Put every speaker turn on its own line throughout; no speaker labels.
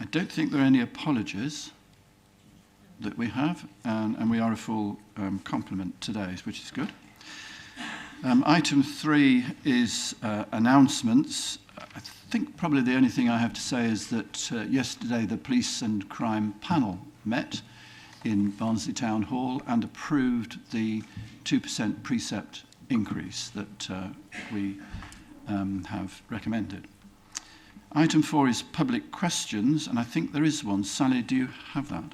I don't think there are any apologies that we have, and we are a full complement today, which is good. Item 3 is announcements. I think probably the only thing I have to say is that yesterday the Police and Crime Panel met in Barnsley Town Hall and approved the 2% precept increase that we have recommended. Item 4 is public questions, and I think there is one. Sally, do you have that?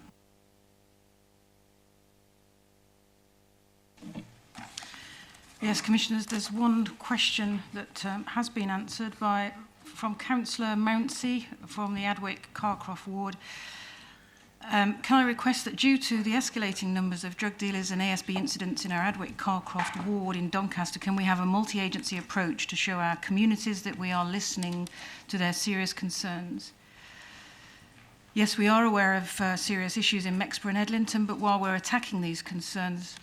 Yes, Commissioners, there's one question that has been answered from Councillor Mounsey from the Adwick Carcroft ward. Can I request that due to the escalating numbers of drug dealers and ASB incidents in our Adwick Carcroft ward in Doncaster, can we have a multi-agency approach to show our communities that we are listening to their serious concerns? Yes, we are aware of serious issues in Mexborough and Edlinton, but while we're attacking these concerns,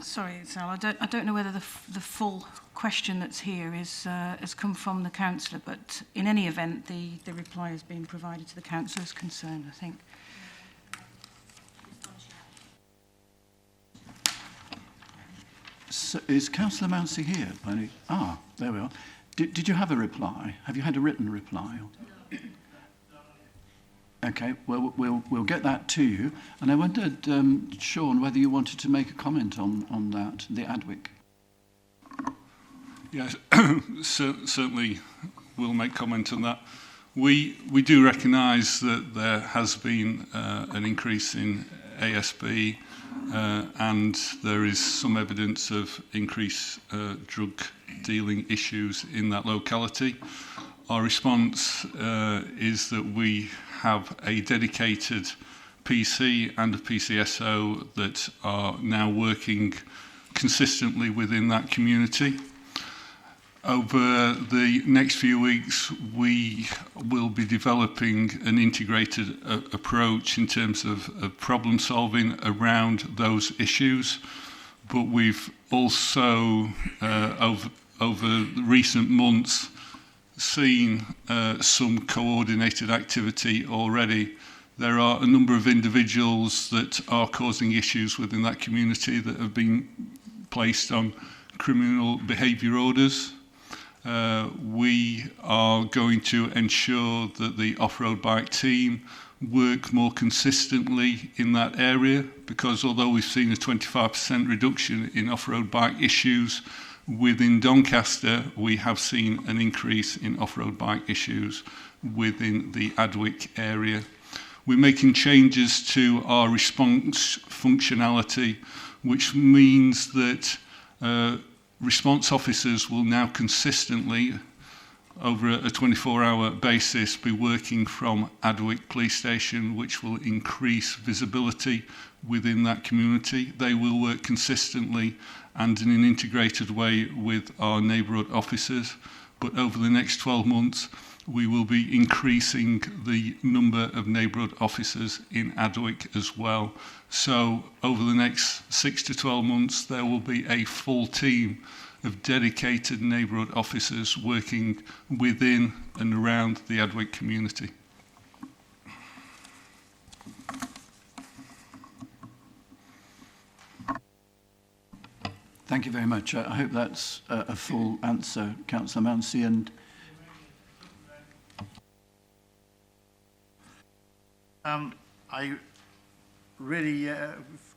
sorry, Sal, I don't know whether the full question that's here has come from the councillor, but in any event, the reply has been provided to the councillor's concerned, I think.
So is Councillor Mounsey here? There we are. Did you have a reply? Have you had a written reply? No. Okay, well, we'll get that to you. And I wondered, Sean, whether you wanted to make a comment on that, the Adwick.
Yes, certainly we'll make comment on that. We do recognise that there has been an increase in ASB and there is some evidence of increased drug dealing issues in that locality. Our response is that we have a dedicated PC and a PCSO that are now working consistently within that community. Over the next few weeks, we will be developing an integrated approach in terms of problem solving around those issues. But we've also, over recent months, seen some coordinated activity already. There are a number of individuals that are causing issues within that community that have been placed on criminal behaviour orders. We are going to ensure that the off-road bike team work more consistently in that area, because although we've seen a 25% reduction in off-road bike issues within Doncaster, we have seen an increase in off-road bike issues within the Adwick area. We're making changes to our response functionality, which means that response officers will now consistently, over a 24-hour basis, be working from Adwick Police Station, which will increase visibility within that community. They will work consistently and in an integrated way with our neighbourhood officers. But over the next 12 months, we will be increasing the number of neighbourhood officers in Adwick as well. So over the next 6 to 12 months, there will be a full team of dedicated neighbourhood officers working within and around the Adwick community.
Thank you very much. I hope that's a full answer, Councillor Mounsey. And
I really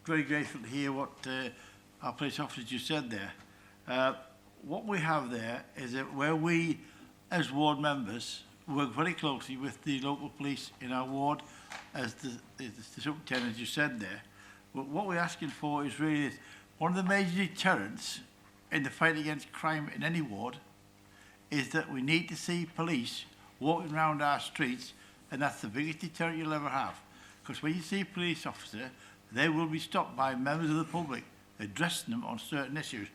very grateful to hear what our police officer just said there. What we have there is that where we, as ward members, work very closely with the local police in our ward, as the superintendent just said there. But what we're asking for is really one of the major deterrents in the fight against crime in any ward is that we need to see police walking around our streets, and that's the biggest deterrent you'll ever have. Because when you see a police officer, they will be stopped by members of the public addressing them on certain issues.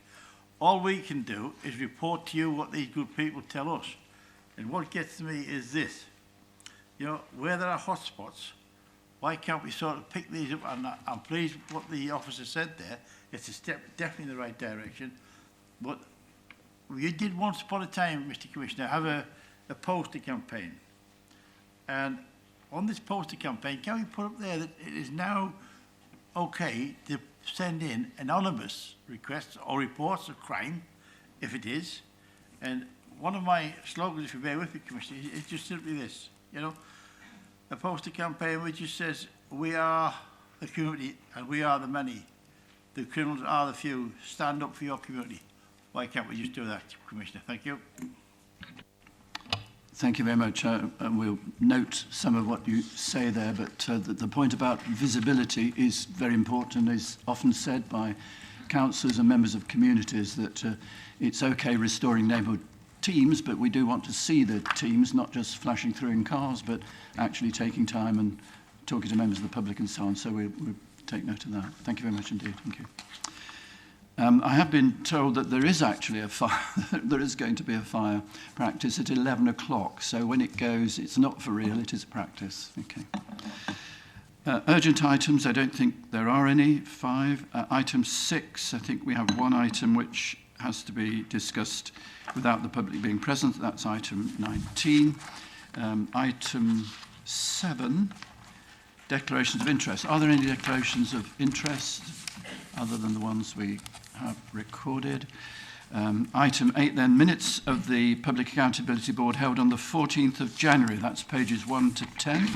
All we can do is report to you what these good people tell us. And what gets to me is this. You know, where there are hotspots, why can't we sort of pick these up? And I'm pleased with what the officer said there. It's a step definitely in the right direction. But we did once upon a time, Mr. Commissioner, have a poster campaign. And on this poster campaign, can we put up there that it is now okay to send in anonymous requests or reports of crime, if it is? And one of my slogans, if you bear with me, Commissioner, is just simply this, you know, a poster campaign which just says, we are the community and we are the many. The criminals are the few. Stand up for your community. Why can't we just do that, Commissioner? Thank you.
Thank you very much. We'll note some of what you say there, but the point about visibility is very important. It's often said by councillors and members of communities that it's okay restoring neighbourhood teams, but we do want to see the teams, not just flashing through in cars, but actually taking time and talking to members of the public and so on. So we'll take note of that. Thank you very much indeed. Thank you. I have been told that there is actually a fire, there is going to be a fire practice at 11 o'clock. So when it goes, it's not for real, it is a practice. Okay. Urgent items, I don't think there are any. 5. Item 6, I think we have one item which has to be discussed without the public being present. That's item 19. Item 7, declarations of interest. Are there any declarations of interest other than the ones we have recorded? Item 8 then, minutes of the Public Accountability Board held on the 14th of January. That's pages 1 to 10.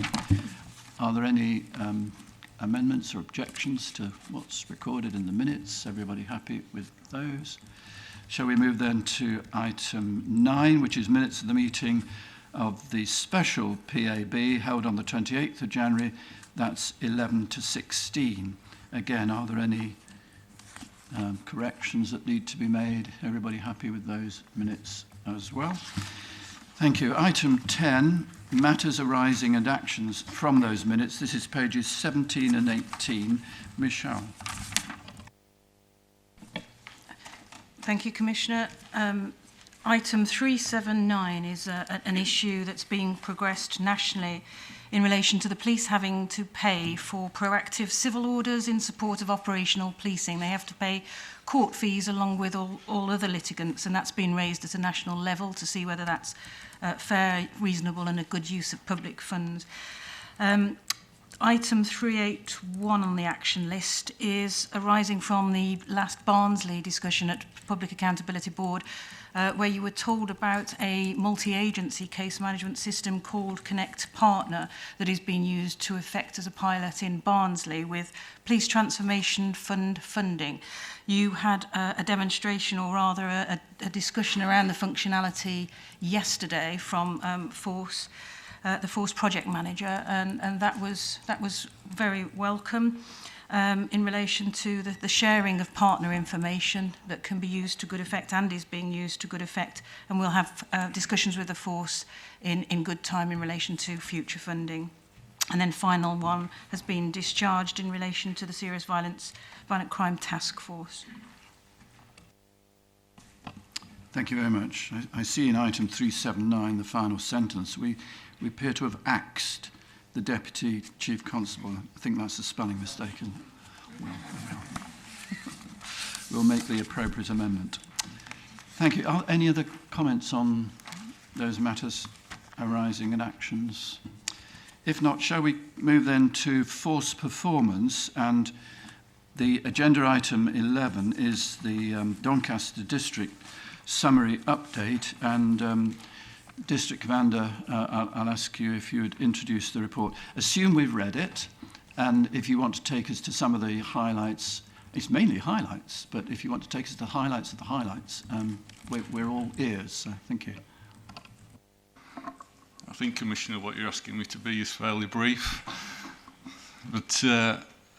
Are there any amendments or objections to what's recorded in the minutes? Everybody happy with those? Shall we move then to item 9, which is minutes of the meeting of the special PAB held on the 28th of January. That's 11 to 16. Again, are there any corrections that need to be made? Everybody happy with those minutes as well? Thank you. Item 10, matters arising and actions from those minutes. This is pages 17 and 18. Michelle.
Thank you, Commissioner. Item 379 is an issue that's being progressed nationally in relation to the police having to pay for proactive civil orders in support of operational policing. They have to pay court fees along with all other litigants, and that's been raised at a national level to see whether that's fair, reasonable and a good use of public funds. Item 381 on the action list is arising from the last Barnsley discussion at Public Accountability Board, where you were told about a multi-agency case management system called Connect Partner that is being used to effect as a pilot in Barnsley with Police Transformation Fund funding. You had a demonstration, or rather a discussion around the functionality yesterday from Force, the Force project manager, and that was very welcome. In relation to the sharing of partner information that can be used to good effect and is being used to good effect, and we'll have discussions with the Force in good time in relation to future funding. And then final one has been discharged in relation to the Serious Violent Crime Task Force.
Thank you very much. I see in item 379, the final sentence, we appear to have axed the Deputy Chief Constable. I think that's a spelling mistake. And we'll make the appropriate amendment. Thank you. Are any other comments on those matters arising and actions? If not, shall we move then to force performance? And the agenda item 11 is the Doncaster District summary update. And District Commander, I'll ask you if you would introduce the report. Assume we've read it, and if you want to take us to some of the highlights, it's mainly highlights, but if you want to take us to the highlights of the highlights, we're all ears, so thank you.
I think, Commissioner, what you're asking me to be is fairly brief, but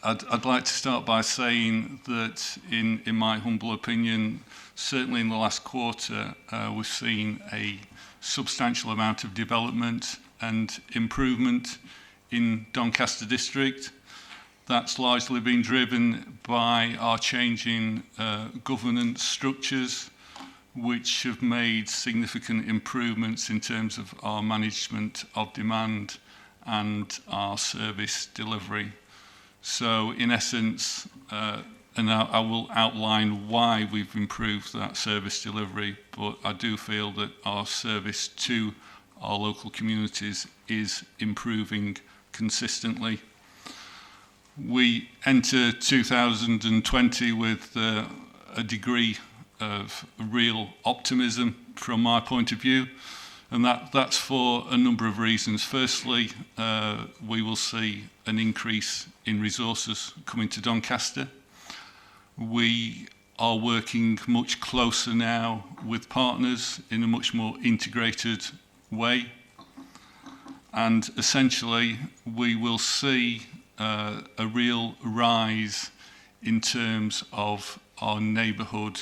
I'd like to start by saying that in my humble opinion, certainly in the last quarter, we've seen a substantial amount of development and improvement in Doncaster District. That's largely been driven by our changing governance structures, which have made significant improvements in terms of our management of demand and our service delivery. So in essence, and I will outline why we've improved that service delivery, but I do feel that our service to our local communities is improving consistently. We enter 2020 with a degree of real optimism from my point of view, and that's for a number of reasons. Firstly, we will see an increase in resources coming to Doncaster. We are working much closer now with partners in a much more integrated way, and essentially we will see a real rise in terms of our neighbourhood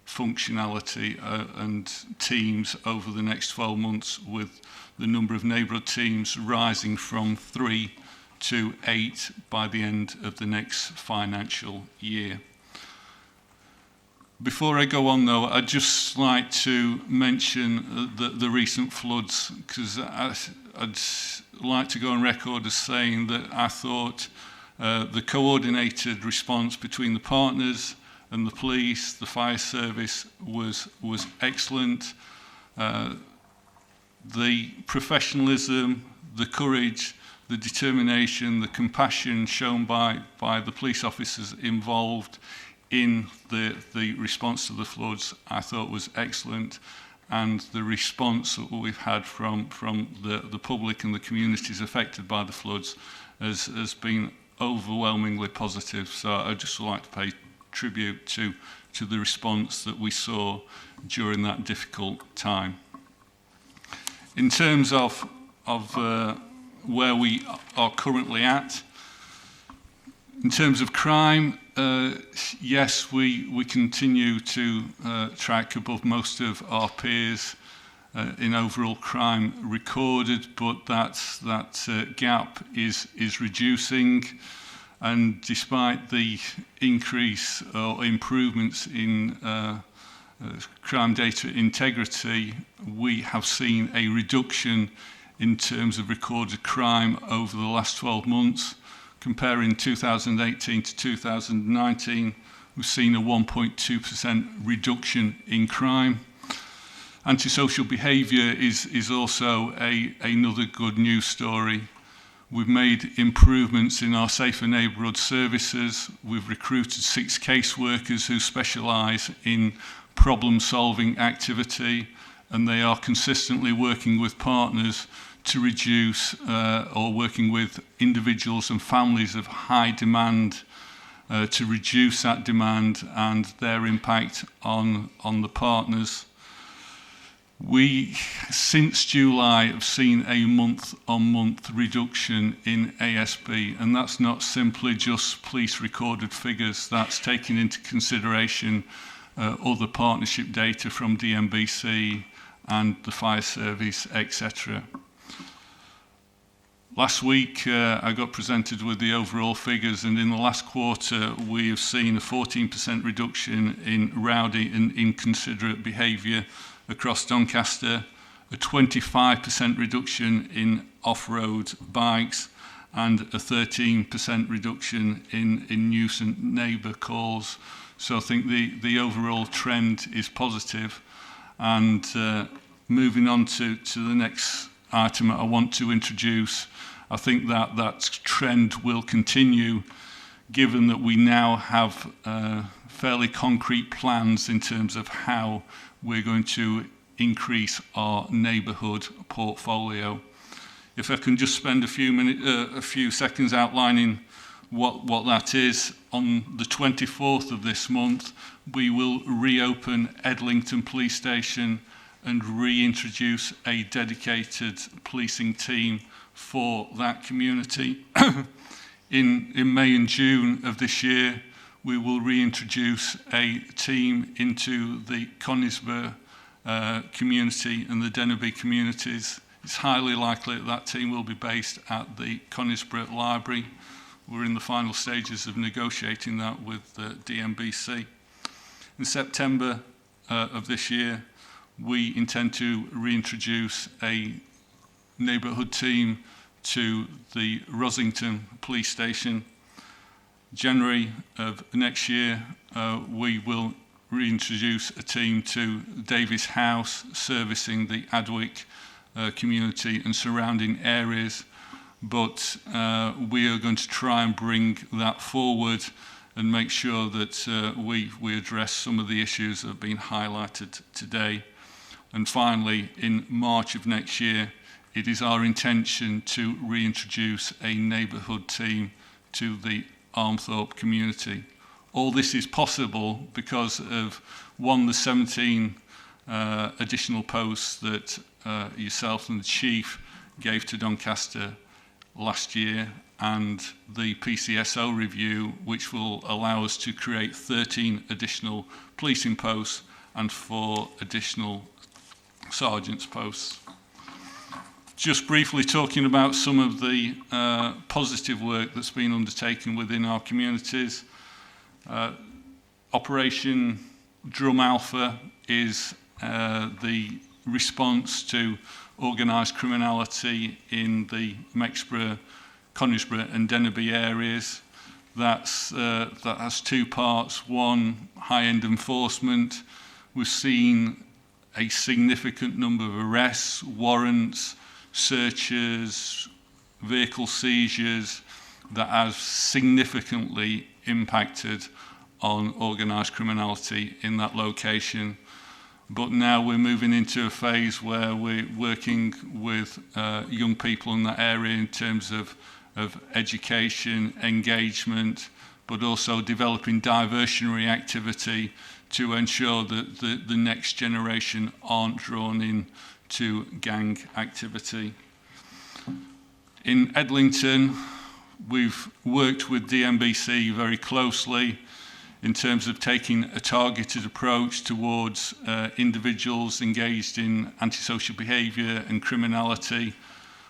functionality and teams over the next 12 months, with the number of neighbourhood teams rising from 3 to 8 by the end of the next financial year. Before I go on though, I'd just like to mention the recent floods, because I'd like to go on record as saying that I thought the coordinated response between the partners and the police, the fire service was excellent. The professionalism, the courage, the determination, the compassion shown by the police officers involved in the response to the floods, I thought was excellent, and the response that we've had from the public and the communities affected by the floods has been overwhelmingly positive. So I'd just like to pay tribute to the response that we saw during that difficult time. In terms of where we are currently at, in terms of crime, yes, we continue to track above most of our peers in overall crime recorded, but that gap is reducing. And despite the increase or improvements in crime data integrity, we have seen a reduction in terms of recorded crime over the last 12 months. Comparing 2018 to 2019, we've seen a 1.2% reduction in crime. Antisocial behaviour is also another good news story. We've made improvements in our Safer Neighbourhood services. We've recruited 6 caseworkers who specialise in problem-solving activity, and they are consistently working with partners to reduce or working with individuals and families of high demand to reduce that demand and their impact on the partners. We, since July, have seen a month-on-month reduction in ASB, and that's not simply just police recorded figures, that's taking into consideration other partnership data from DMBC and the fire service, etc. Last week, I got presented with the overall figures, and in the last quarter, we have seen a 14% reduction in rowdy and inconsiderate behaviour across Doncaster, a 25% reduction in off-road bikes, and a 13% reduction in nuisance neighbour calls. So I think the overall trend is positive. And moving on to the next item I want to introduce, I think that trend will continue, given that we now have fairly concrete plans in terms of how we're going to increase our neighbourhood portfolio. If I can just spend a few seconds outlining what that is. On the 24th of this month, we will reopen Edlington Police Station and reintroduce a dedicated policing team for that community. In May and June of this year, we will reintroduce a team into the Conisbrough community and the Dennerby communities. It's highly likely that team will be based at the Conisbrough Library. We're in the final stages of negotiating that with the DMBC. In September of this year, we intend to reintroduce a neighbourhood team to the Rosington Police Station. January of next year, we will reintroduce a team to Davis House, servicing the Adwick community and surrounding areas. But we are going to try and bring that forward and make sure that we address some of the issues that have been highlighted today. And finally, in March of next year, it is our intention to reintroduce a neighbourhood team to the Armthorpe community. All this is possible because of, one, the 17 additional posts that yourself and the Chief gave to Doncaster last year, and the PCSO review, which will allow us to create 13 additional policing posts and 4 additional sergeants' posts. Just briefly talking about some of the positive work that's been undertaken within our communities. Operation Drum Alpha is the response to organised criminality in the Mexborough, Conisbrough and Dennerby areas. That has 2 parts. One, high-end enforcement. We've seen a significant number of arrests, warrants, searches, vehicle seizures that has significantly impacted on organised criminality in that location. But now we're moving into a phase where we're working with young people in that area in terms of education, engagement, but also developing diversionary activity to ensure that the next generation aren't drawn in to gang activity. In Edlington, we've worked with DMBC very closely in terms of taking a targeted approach towards individuals engaged in antisocial behaviour and criminality,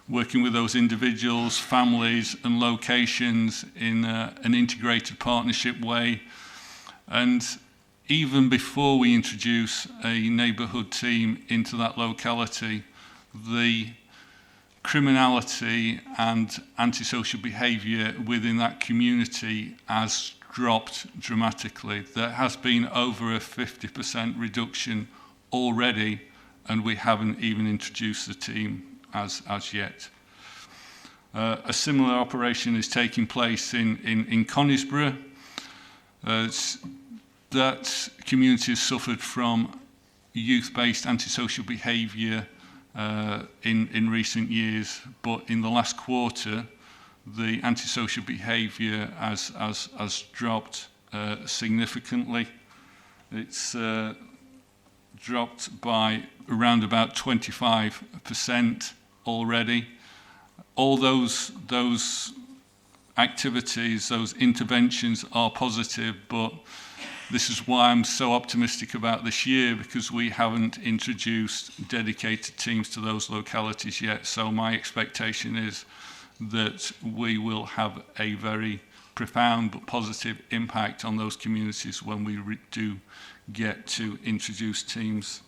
working with those individuals, families and locations in an integrated partnership way. And even before we introduce a neighbourhood team into that locality, the criminality and antisocial behaviour within that community has dropped dramatically. There has been over a 50% reduction already, and we haven't even introduced the team as yet. A similar operation is taking place in Conisbrough. That community has suffered from youth-based antisocial behaviour in recent years, but in the last quarter, the antisocial behaviour has dropped significantly. It's dropped by around about 25% already. All those activities, those interventions are positive, but this is why I'm so optimistic about this year, because we haven't introduced dedicated teams to those localities yet. So my expectation is that we will have a very profound but positive impact on those communities when we do get to introduce teams.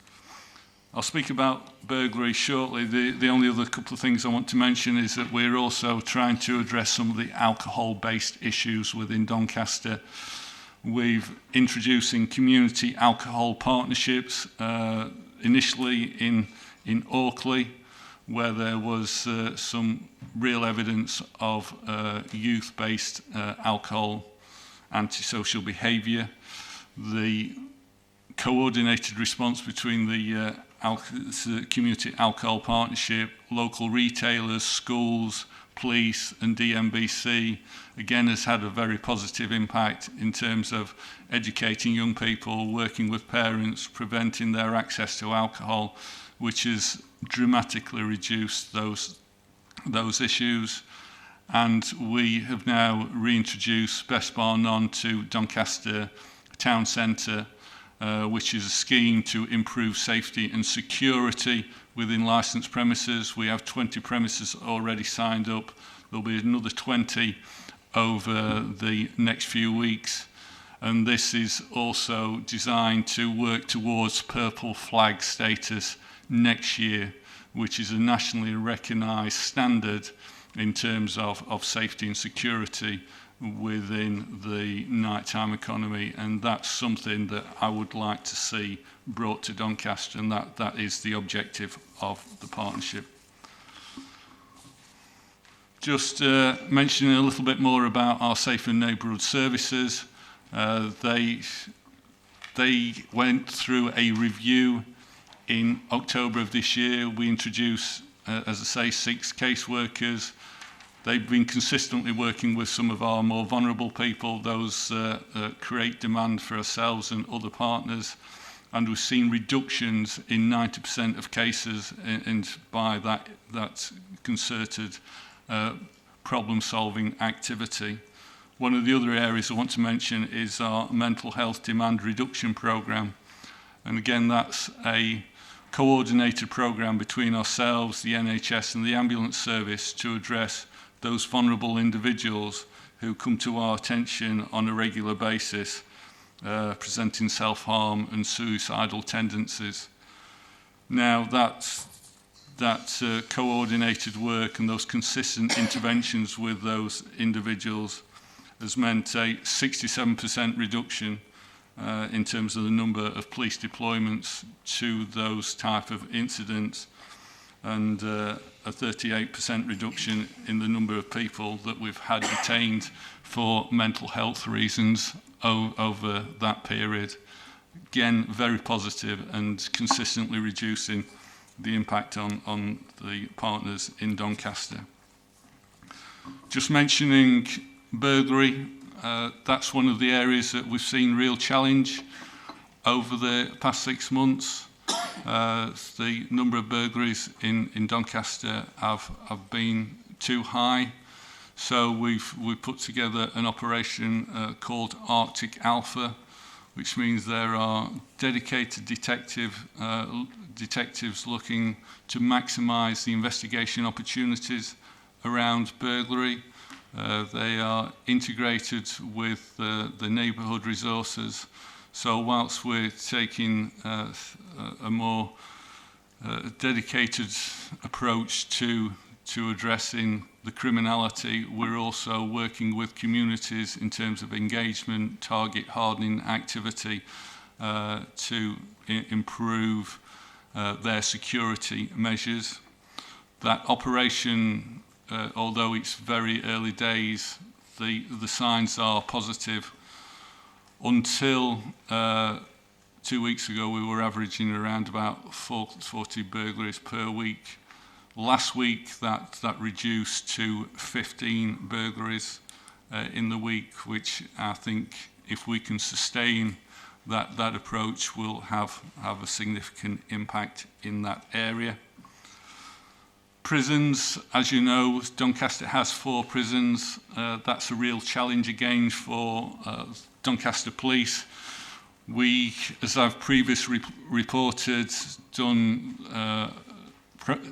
I'll speak about burglary shortly. The only other couple of things I want to mention is that we're also trying to address some of the alcohol-based issues within Doncaster. We've introducing community alcohol partnerships, initially in Orkley, where there was some real evidence of youth-based alcohol antisocial behaviour. The coordinated response between the community alcohol partnership, local retailers, schools, police and DMBC, again, has had a very positive impact in terms of educating young people, working with parents, preventing their access to alcohol, which has dramatically reduced those issues. And we have now reintroduced Best Bar None to Doncaster Town Centre, which is a scheme to improve safety and security within licensed premises. We have 20 premises already signed up. There'll be another 20 over the next few weeks. And this is also designed to work towards purple flag status next year, which is a nationally recognised standard in terms of safety and security. within the nighttime economy, and that's something that I would like to see brought to Doncaster, and that is the objective of the partnership. Just mentioning a little bit more about our Safe and Neighbourhood Services. They went through a review in October of this year. We introduced, as I say, 6 caseworkers. They've been consistently working with some of our more vulnerable people, those create demand for ourselves and other partners. And we've seen reductions in 90% of cases and by that concerted problem-solving activity. One of the other areas I want to mention is our mental health demand reduction programme. And again, that's a coordinated programme between ourselves, the NHS and the ambulance service to address those vulnerable individuals who come to our attention on a regular basis, presenting self-harm and suicidal tendencies. Now, that coordinated work and those consistent interventions with those individuals has meant a 67% reduction in terms of the number of police deployments to those type of incidents, and a 38% reduction in the number of people that we've had detained for mental health reasons over that period. Again, very positive and consistently reducing the impact on the partners in Doncaster. Just mentioning burglary, that's one of the areas that we've seen real challenge over the past 6 months. The number of burglaries in Doncaster have been too high, so we've put together an operation called Arctic Alpha, which means there are dedicated detectives looking to maximise the investigation opportunities around burglary. They are integrated with the neighbourhood resources. So whilst we're taking a more dedicated approach to addressing the criminality, we're also working with communities in terms of engagement, target hardening activity to improve their security measures. That operation, although it's very early days, the signs are positive. Until 2 weeks ago, we were averaging around about 40 burglaries per week. Last week, that reduced to 15 burglaries in the week, which I think if we can sustain that approach will have a significant impact in that area. Prisons, as you know, Doncaster has 4 prisons. That's a real challenge again for Doncaster Police. We, as I've previously reported, done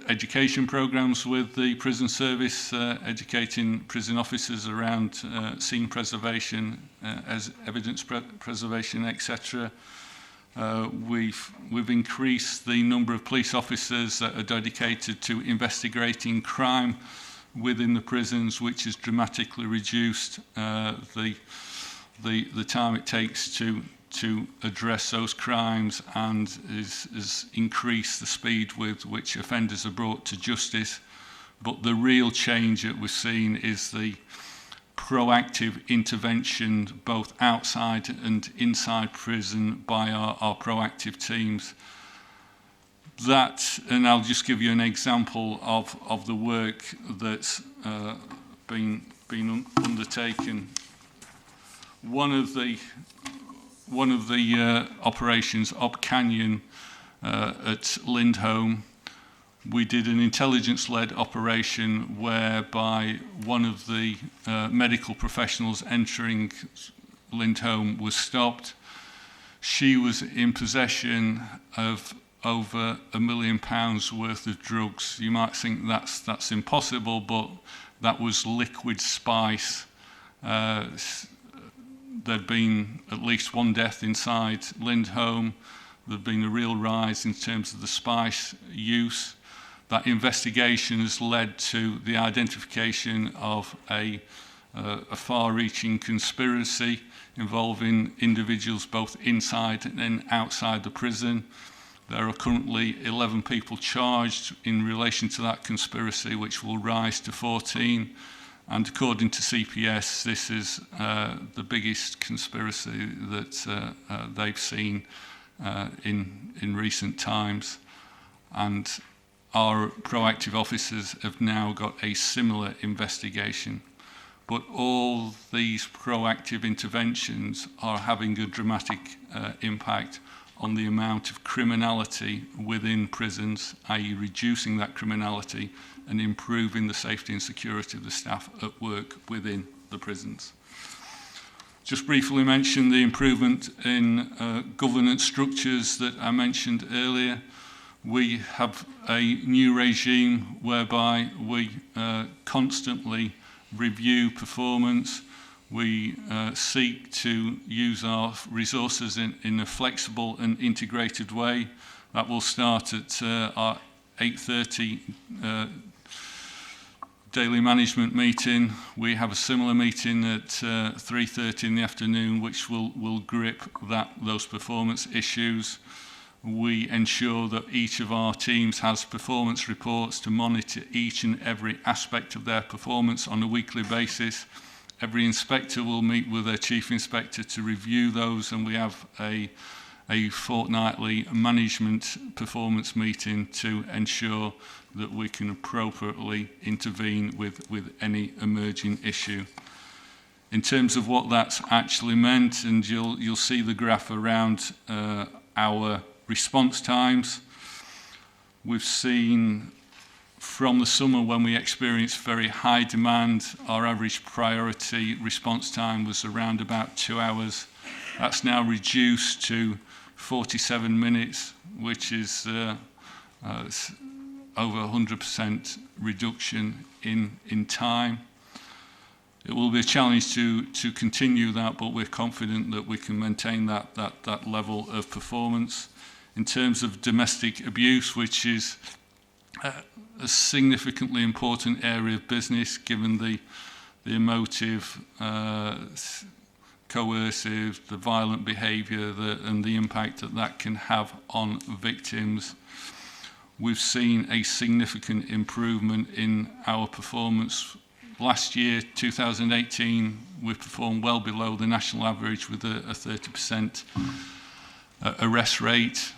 education programs with the prison service, educating prison officers around scene preservation, as evidence preservation, etc. We've increased the number of police officers that are dedicated to investigating crime within the prisons, which has dramatically reduced the time it takes to address those crimes, and is increased the speed with which offenders are brought to justice. But the real change that we've seen is the proactive intervention both outside and inside prison by our proactive teams. That, and I'll just give you an example of the work that's been undertaken. One of the operations, Op Canyon at Lindholm, we did an intelligence-led operation whereby one of the medical professionals entering Lindholm was stopped. She was in possession of over £1 million worth of drugs. You might think that's impossible, but that was liquid spice. There'd been at least 1 death inside Lindholm. There'd been a real rise in terms of the spice use. That investigation has led to the identification of a a far-reaching conspiracy involving individuals both inside and outside the prison. There are currently 11 people charged in relation to that conspiracy, which will rise to 14. And according to CPS, this is the biggest conspiracy that they've seen in recent times. And our proactive officers have now got a similar investigation. But all these proactive interventions are having a dramatic impact on the amount of criminality within prisons, i.e. reducing that criminality and improving the safety and security of the staff at work within the prisons. Just briefly mention the improvement in governance structures that I mentioned earlier. We have a new regime whereby we constantly review performance. We seek to use our resources in a flexible and integrated way. That will start at our 8:30 daily management meeting. We have a similar meeting at 3:30 in the afternoon, which will grip those performance issues. We ensure that each of our teams has performance reports to monitor each and every aspect of their performance on a weekly basis. Every inspector will meet with their chief inspector to review those, and we have a fortnightly management performance meeting to ensure that we can appropriately intervene with any emerging issue. In terms of what that's actually meant, and you'll see the graph around our response times, we've seen from the summer when we experienced very high demand, our average priority response time was around about 2 hours. That's now reduced to 47 minutes, which is over 100% reduction in time. It will be a challenge to continue that, but we're confident that we can maintain that level of performance. In terms of domestic abuse, which is a significantly important area of business given the emotive, coercive, the violent behaviour and the impact that can have on victims. We've seen a significant improvement in our performance. Last year, 2018, we performed well below the national average with a 30% arrest rate.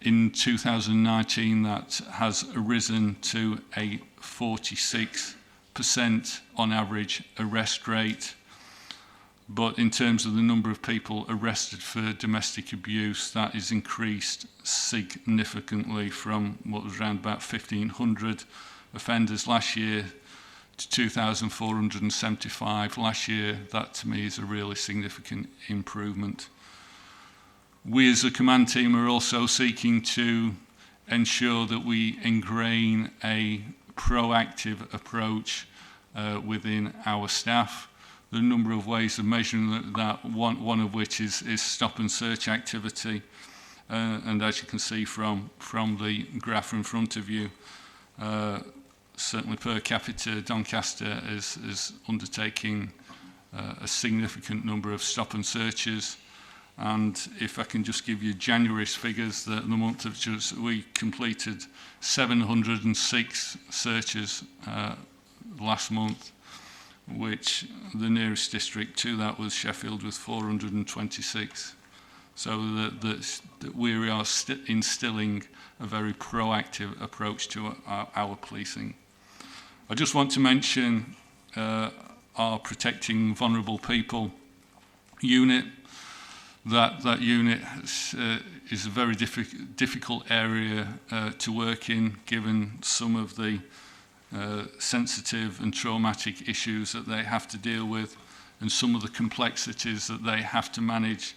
In 2019, that has risen to a 46% on average arrest rate. But in terms of the number of people arrested for domestic abuse, that is increased significantly from what was around about 1,500 offenders last year to 2,475 last year. That to me is a really significant improvement. We as a command team are also seeking to ensure that we ingrain a proactive approach within our staff. There are a number of ways of measuring that, one of which is stop and search activity. And as you can see from the graph in front of you, certainly per capita, Doncaster is undertaking a significant number of stop and searches. And if I can just give you January's figures, the month of we completed 706 searches last month, which the nearest district to that was Sheffield with 426. So that we are instilling a very proactive approach to our policing. I just want to mention our Protecting Vulnerable People unit. That unit is a very difficult area to work in, given some of the sensitive and traumatic issues that they have to deal with and some of the complexities that they have to manage.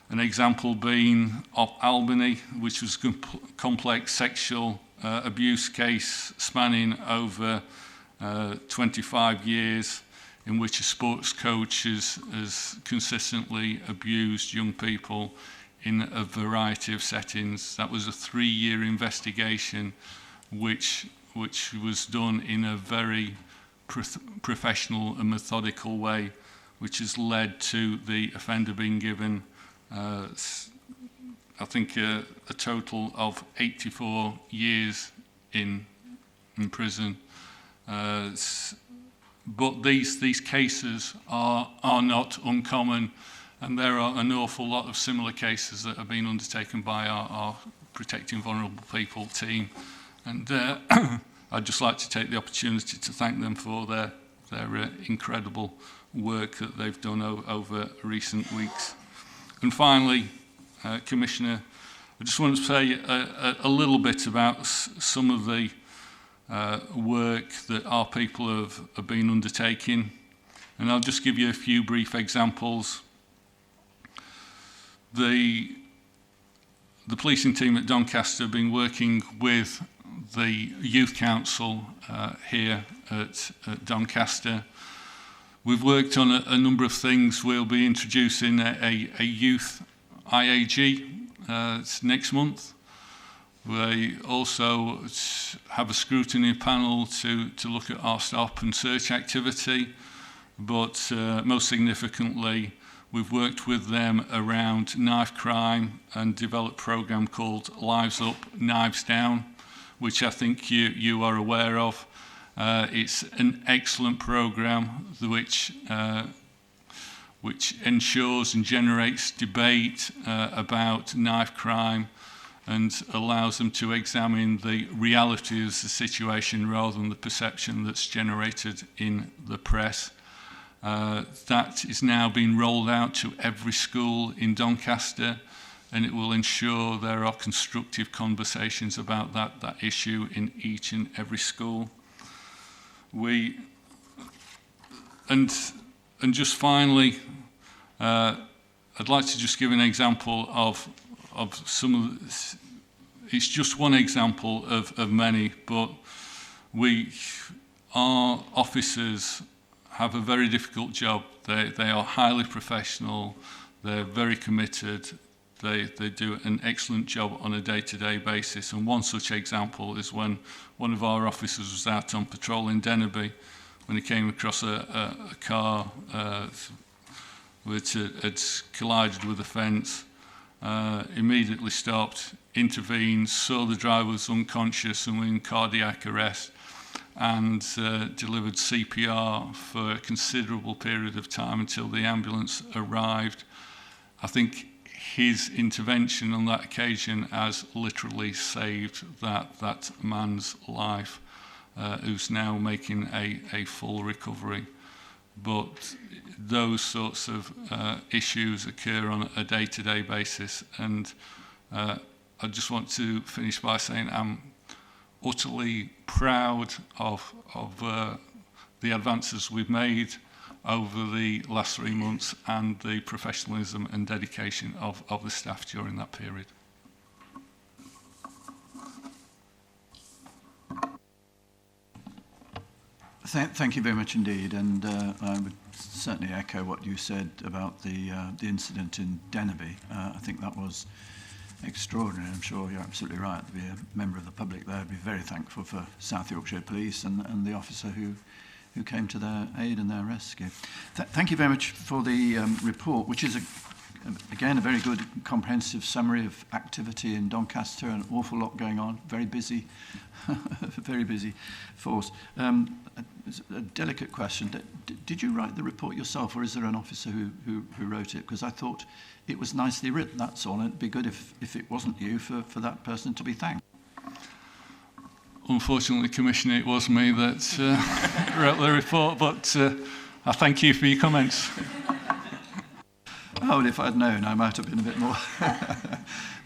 An example being of Albany, which was a complex sexual abuse case spanning over 25 years, in which a sports coach has consistently abused young people in a variety of settings. That was a 3-year investigation which was done in a very professional and methodical way, which has led to the offender being given, I think, a total of 84 years in prison. But these cases are not uncommon, and there are an awful lot of similar cases that have been undertaken by our Protecting Vulnerable People team. And I'd just like to take the opportunity to thank them for their incredible work that they've done over recent weeks. And finally, Commissioner, I just want to say a little bit about some of the work that our people have been undertaking. And I'll just give you a few brief examples. The policing team at Doncaster have been working with the Youth Council here at Doncaster. We've worked on a number of things. We'll be introducing a youth IAG next month. We also have a scrutiny panel to look at our stop and search activity, but most significantly, we've worked with them around knife crime and developed a program called Lives Up, Knives Down, which I think you are aware of. It's an excellent program which ensures and generates debate about knife crime and allows them to examine the reality of the situation rather than the perception that's generated in the press. That is now being rolled out to every school in Doncaster, and it will ensure there are constructive conversations about that issue in each and every school. And just finally, I'd like to just give an example of some of the, it's just one example of many, but our officers have a very difficult job. They are highly professional, they're very committed, they do an excellent job on a day-to-day basis. And one such example is when one of our officers was out on patrol in Dennerby, when he came across a car which had collided with a fence, immediately stopped, intervened, saw the driver was unconscious and in cardiac arrest, and delivered CPR for a considerable period of time until the ambulance arrived. I think his intervention on that occasion has literally saved that man's life, who's now making a full recovery. But those sorts of issues occur on a day-to-day basis, and I just want to finish by saying I'm utterly proud of the advances we've made over the last 3 months and the professionalism and dedication of the staff during that period.
Thank you very much indeed, and I would certainly echo what you said about the incident in Dennerby. I think that was extraordinary. I'm sure you're absolutely right. To be a member of the public there, I'd be very thankful for South Yorkshire Police and the officer who came to their aid and their rescue. Thank you very much for the report, which is again a very good comprehensive summary of activity in Doncaster. An awful lot going on. Very busy, very busy force. A delicate question. Did you write the report yourself, or is there an officer who wrote it? Because I thought it was nicely written, that's all. And it'd be good if it wasn't you for that person to be thanked.
Unfortunately, Commissioner, it was me that wrote the report, but I thank you for your comments.
Oh, and if I'd known, I might have been a bit more.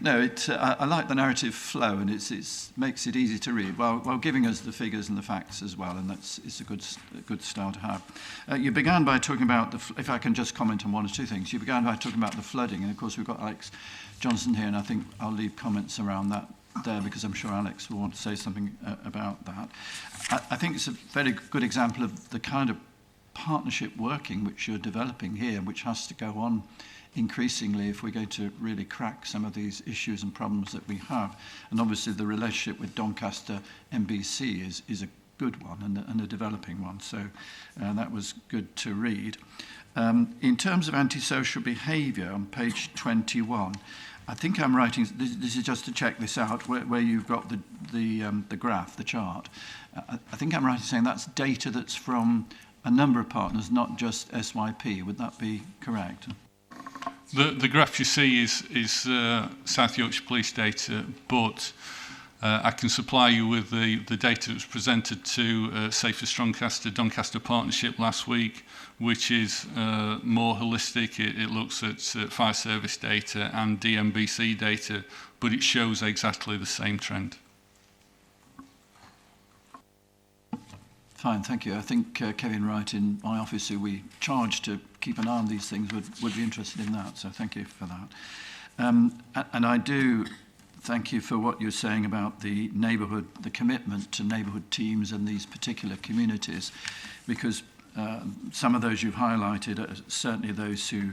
No, I like the narrative flow, and it makes it easy to read while giving us the figures and the facts as well, and it's a good start to have. You began by talking about if I can just comment on one or two things. You began by talking about the flooding, and of course we've got Alex Johnson here, and I think I'll leave comments around that there because I'm sure Alex will want to say something about that. I think it's a very good example of the kind of partnership working which you're developing here, which has to go on increasingly if we're going to really crack some of these issues and problems that we have. And obviously the relationship with Doncaster MBC is a good one and a developing one. So that was good to read. In terms of antisocial behaviour, on page 21, I think I'm writing, this is just to check this out, where you've got the graph, the chart. I think I'm right in saying that's data that's from a number of partners, not just SYP. Would that be correct?
The graph you see is South Yorkshire Police data, but I can supply you with the data that was presented to Safer Doncaster Partnership last week, which is more holistic. It looks at fire service data and DMBC data, but it shows exactly the same trend.
Fine, thank you. I think Kevin Wright in my office, who we charge to keep an eye on these things, would be interested in that, so thank you for that. And I do thank you for what you're saying about the neighbourhood, the commitment to neighbourhood teams and these particular communities, because some of those you've highlighted are certainly those who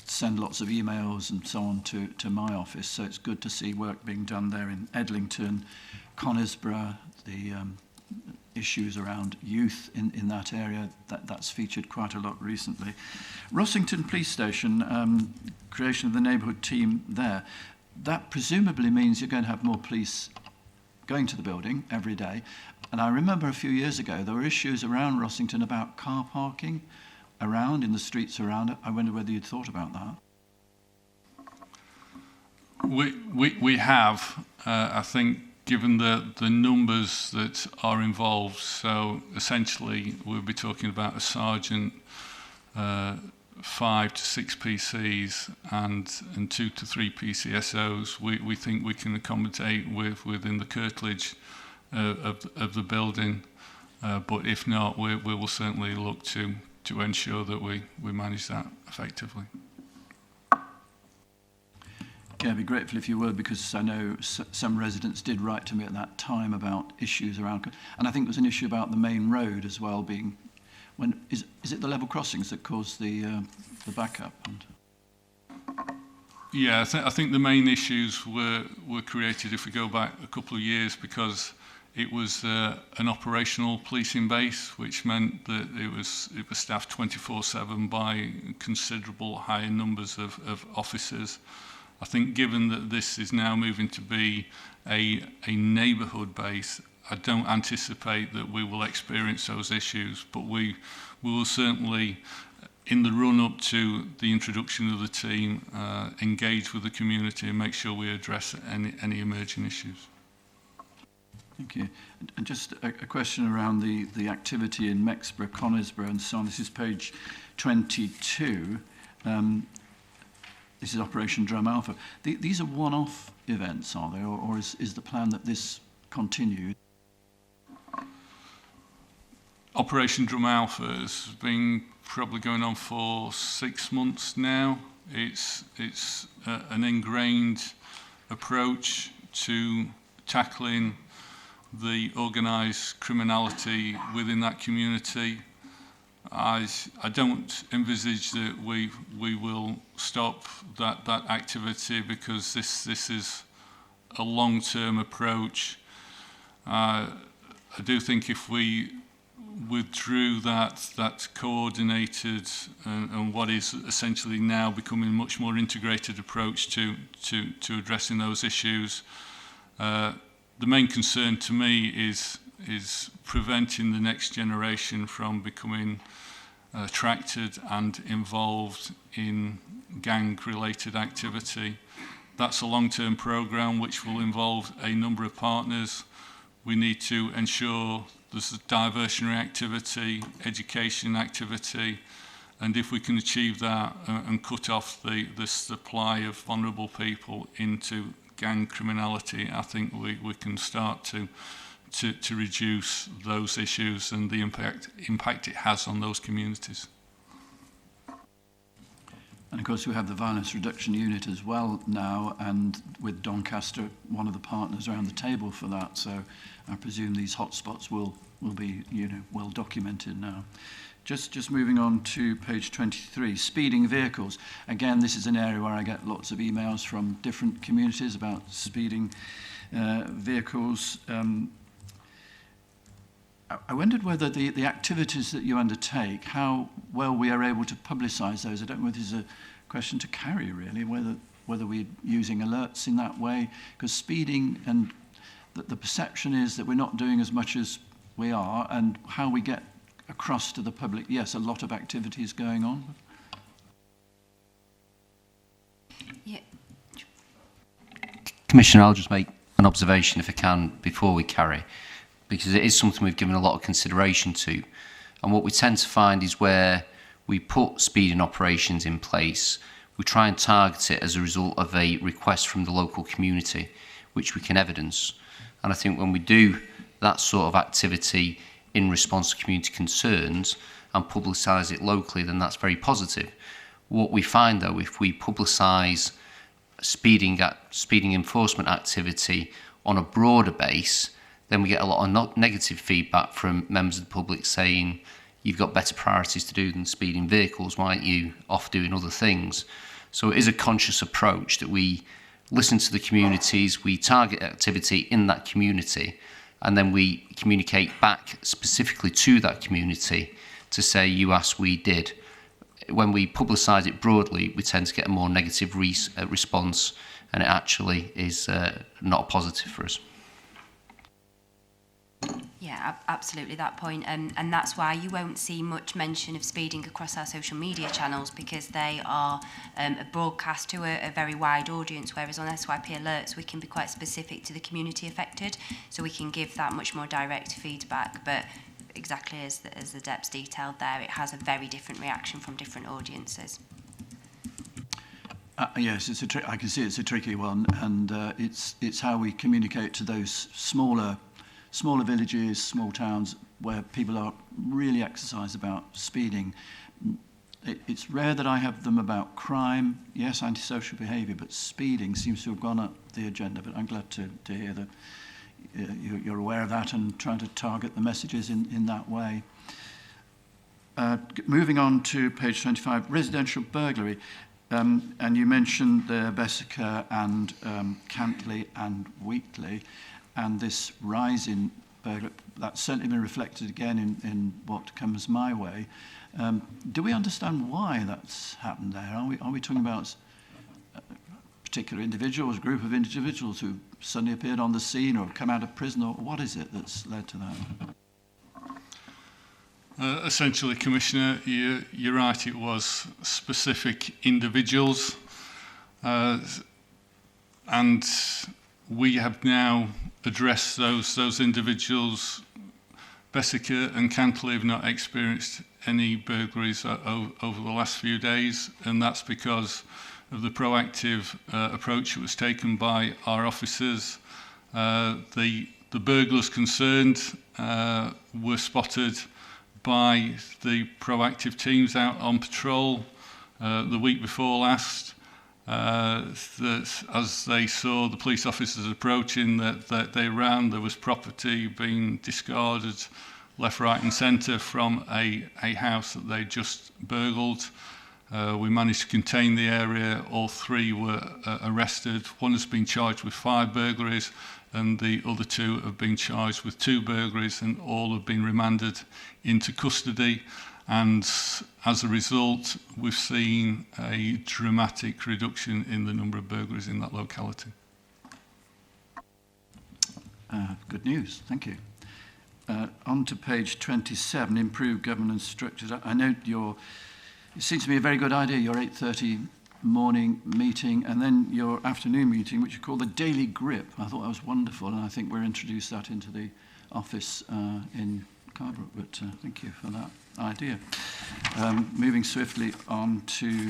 send lots of emails and so on to my office, so it's good to see work being done there in Edlington, Conisbrough, the issues around youth in that area, that's featured quite a lot recently. Rossington Police Station, creation of the neighbourhood team there, that presumably means you're going to have more police going to the building every day. And I remember a few years ago, there were issues around Rossington about car parking around, in the streets around it. I wonder whether you'd thought about that.
We have, I think, given the numbers that are involved. So essentially, we'll be talking about a sergeant, 5 to 6 PCs and 2 to 3 PCSOs. We think we can accommodate within the curtilage of the building, but if not, we will certainly look to ensure that we manage that effectively.
Yeah, I'd be grateful if you would, because I know some residents did write to me at that time about issues around, and I think there was an issue about the main road as well being, is it the level crossings that caused the backup?
Yeah, I think the main issues were created, if we go back a couple of years, because it was an operational policing base, which meant that it was staffed 24/7 by considerable higher numbers of officers. I think given that this is now moving to be a neighbourhood base, I don't anticipate that we will experience those issues, but we will certainly, in the run-up to the introduction of the team, engage with the community and make sure we address any emerging issues.
Thank you. And just a question around the activity in Mexborough, Conisbrough and so on. This is page 22. This is Operation Drum Alpha. These are one-off events, are they? Or is the plan that this continues?
Operation Drum Alpha has been probably going on for 6 months now. It's an ingrained approach to tackling the organised criminality within that community. I don't envisage that we will stop that activity, because this is a long-term approach. I do think if we withdrew that coordinated and what is essentially now becoming a much more integrated approach to addressing those issues, the main concern to me is preventing the next generation from becoming attracted and involved in gang-related activity. That's a long-term program which will involve a number of partners. We need to ensure there's diversionary activity, education activity, and if we can achieve that and cut off the supply of vulnerable people into gang criminality, I think we can start to reduce those issues and the impact it has on those communities.
And of course we have the Violence Reduction Unit as well now, and with Doncaster, one of the partners around the table for that, so I presume these hotspots will be well documented now. Just moving on to page 23, speeding vehicles. Again, this is an area where I get lots of emails from different communities about speeding vehicles. I wondered whether the activities that you undertake, how well we are able to publicise those. I don't know whether this is a question to Carrie, really, whether we're using alerts in that way, because speeding and the perception is that we're not doing as much as we are, and how we get across to the public. Yes, a lot of activities going on.
Yeah. Commissioner, I'll just make an observation, if I can, before we carry, because it is something we've given a lot of consideration to. And what we tend to find is where we put speeding operations in place, we try and target it as a result of a request from the local community, which we can evidence. And I think when we do that sort of activity in response to community concerns and publicise it locally, then that's very positive. What we find, though, if we publicise speeding enforcement activity on a broader base, then we get a lot of negative feedback from members of the public saying, you've got better priorities to do than speeding vehicles, why aren't you off doing other things? So it is a conscious approach that we listen to the communities, we target activity in that community, and then we communicate back specifically to that community to say, you asked, we did. When we publicise it broadly, we tend to get a more negative response, and it actually is not a positive for us.
Yeah, absolutely, that point. And that's why you won't see much mention of speeding across our social media channels, because they are a broadcast to a very wide audience, whereas on SYP alerts we can be quite specific to the community affected, so we can give that much more direct feedback. But exactly as the Dep's detailed there, it has a very different reaction from different audiences.
Yes, I can see it's a tricky one, and it's how we communicate to those smaller villages, small towns, where people are really exercised about speeding. It's rare that I have them about crime, yes, antisocial behaviour, but speeding seems to have gone up the agenda. But I'm glad to hear that you're aware of that and trying to target the messages in that way. Moving on to page 25, residential burglary. And you mentioned the Bessica and Cantley and Wheatley, and this rise in burglary. That's certainly been reflected again in what comes my way. Do we understand why that's happened there? Are we talking about particular individuals, a group of individuals who suddenly appeared on the scene or come out of prison, or what is it that's led to that?
Essentially, Commissioner, you're right, it was specific individuals, and we have now addressed those individuals. Bessica and Cantley have not experienced any burglaries over the last few days, and that's because of the proactive approach that was taken by our officers. The burglars concerned were spotted by the proactive teams out on patrol the week before last. That as they saw the police officers approaching, that they ran. There was property being discarded left, right and centre from a house that they just burgled. We managed to contain the area. All three were arrested. One has been charged with 5 burglaries, and the other 2 have been charged with 2 burglaries, and all have been remanded into custody. And as a result, we've seen a dramatic reduction in the number of burglaries in that locality.
Good news, thank you. On to page 27, improved governance structures. I know it seems to be a very good idea, your 8:30 morning meeting and then your afternoon meeting, which you call the Daily Grip. I thought that was wonderful, and I think we'll introduce that into the office in Cardbrook, but thank you for that idea. Moving swiftly on to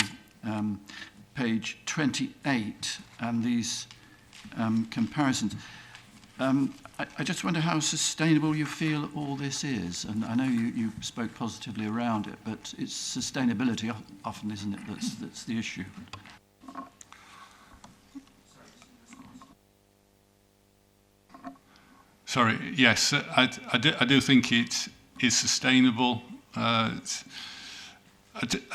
page 28 and these comparisons. I just wonder how sustainable you feel all this is, and I know you spoke positively around it, but it's sustainability often, isn't it, that's the issue.
Sorry, yes, I do think it is sustainable. I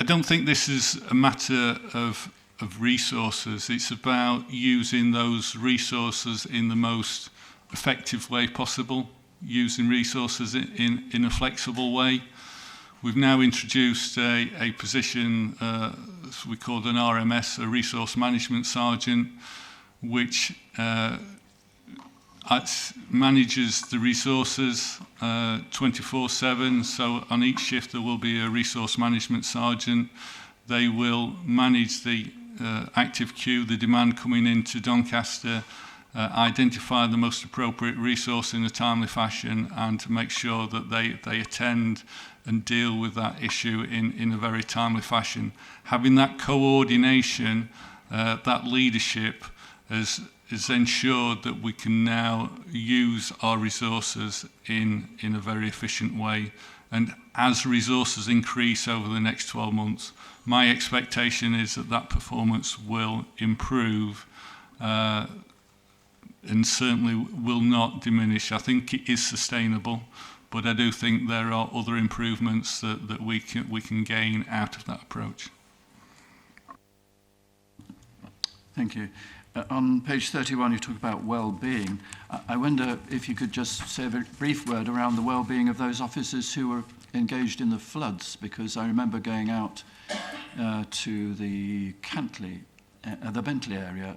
don't think this is a matter of resources. It's about using those resources in the most effective way possible. using resources in a flexible way. We've now introduced a position we called an RMS, a Resource Management Sergeant, which manages the resources 24/7. So on each shift there will be a Resource Management Sergeant. They will manage the active queue, the demand coming into Doncaster, identify the most appropriate resource in a timely fashion, and to make sure that they attend and deal with that issue in a very timely fashion. Having that coordination, that leadership has ensured that we can now use our resources in a very efficient way. And as resources increase over the next 12 months, my expectation is that performance will improve and certainly will not diminish. I think it is sustainable, but I do think there are other improvements that we can gain out of that approach.
Thank you. On page 31, you talk about well-being. I wonder if you could just say a very brief word around the well-being of those officers who were engaged in the floods, because I remember going out to the the Bentley area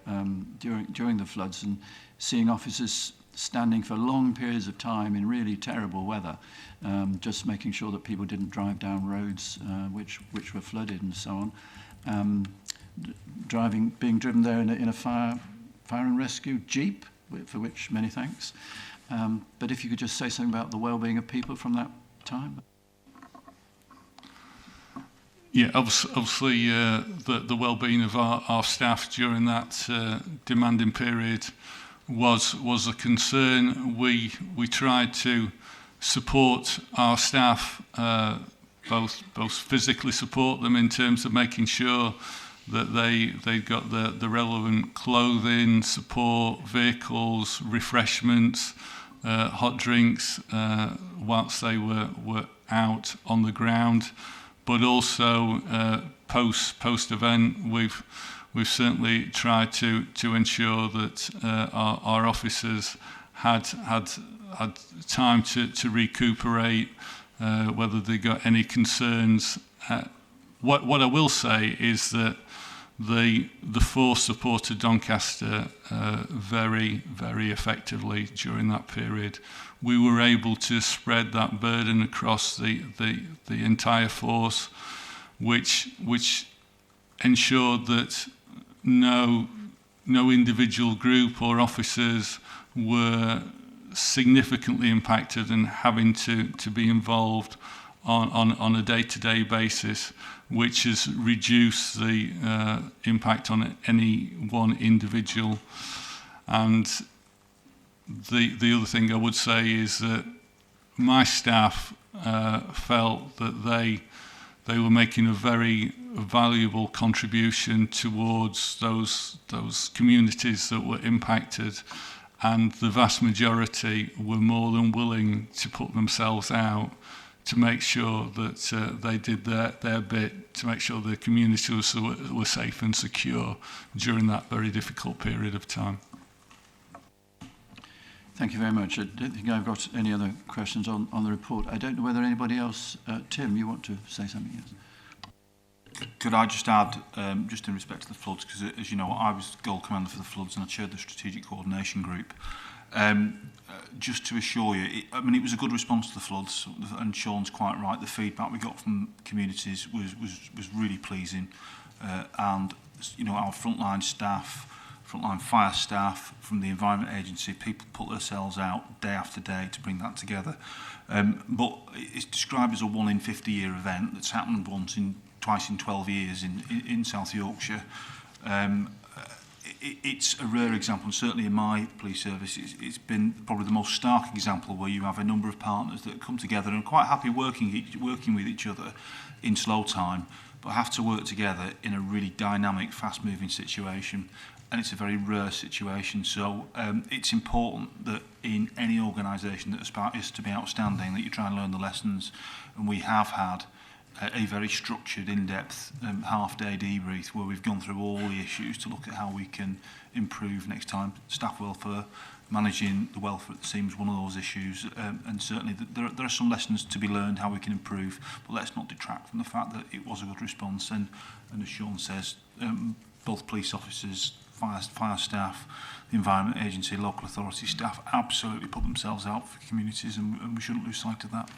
during the floods and seeing officers standing for long periods of time in really terrible weather, just making sure that people didn't drive down roads which were flooded and so on. Being driven there in a fire and rescue jeep, for which many thanks. But if you could just say something about the well-being of people from that time.
Yeah, obviously the well-being of our staff during that demanding period was a concern. We tried to support our staff, both physically support them in terms of making sure that they got the relevant clothing, support, vehicles, refreshments, hot drinks whilst they were out on the ground. But also post event, we've certainly tried to ensure that our officers had time to recuperate, whether they got any concerns. What I will say is that the force supported Doncaster very, very effectively during that period. We were able to spread that burden across the entire force, which ensured that no individual group or officers were significantly impacted and having to be involved on a day-to-day basis, which has reduced the impact on any one individual. And the other thing I would say is that my staff felt that they were making a very valuable contribution towards those communities that were impacted, and the vast majority were more than willing to put themselves out to make sure that they did their bit to make sure the communities were safe and secure during that very difficult period of time.
Thank you very much. I don't think I've got any other questions on the report. I don't know whether anybody else, Tim, you want to say something? Yes.
Could I just add, just in respect to the floods, because as you know, I was Goal Commander for the floods and I chaired the Strategic Coordination Group. Just to assure you, it was a good response to the floods, and Sean's quite right. The feedback we got from communities was really pleasing, and our frontline staff, frontline fire staff from the Environment Agency, people put themselves out day after day to bring that together. But it's described as a 1 in 50 year event that's happened twice in 12 years in South Yorkshire. It's a rare example, and certainly in my police service, it's been probably the most stark example where you have a number of partners that come together and are quite happy working with each other in slow time, but have to work together in a really dynamic, fast-moving situation. And it's a very rare situation. So it's important that in any organisation that aspires to be outstanding, that you try and learn the lessons. And we have had a very structured, in-depth half-day debrief where we've gone through all the issues to look at how we can improve next time staff welfare, managing the welfare at the seams one of those issues, and certainly there are some lessons to be learned how we can improve, but let's not detract from the fact that it was a good response, and as Sean says, both police officers, fire staff, the Environment Agency, local authority staff absolutely put themselves out for communities, and we shouldn't lose sight of that.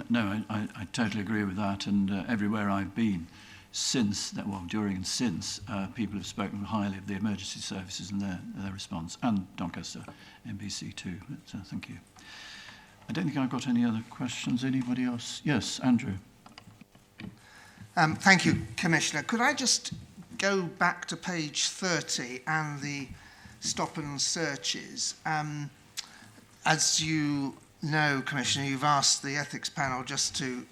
No, I totally agree with that, and everywhere I've been since, well, during and since, people have spoken highly of the emergency services and their response, and Doncaster MBC too, but thank you. I don't think I've got any other questions. Anybody else? Yes, Andrew.
Thank you, Commissioner. Could I just go back to page 30 and the stop and searches? As you know, Commissioner, you've asked the ethics panel just to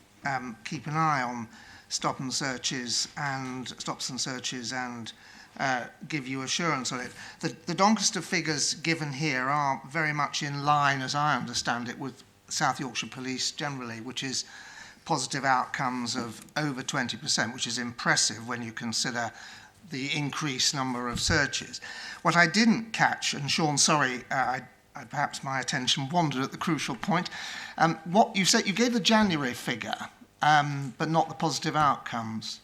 keep an eye on stops and searches and give you assurance on it. The Doncaster figures given here are very much in line, as I understand it, with South Yorkshire Police generally, which is positive outcomes of over 20%, which is impressive when you consider the increased number of searches. What I didn't catch, and Sean, sorry, perhaps my attention wandered at the crucial point. What you said, you gave the January figure, but not the positive outcomes.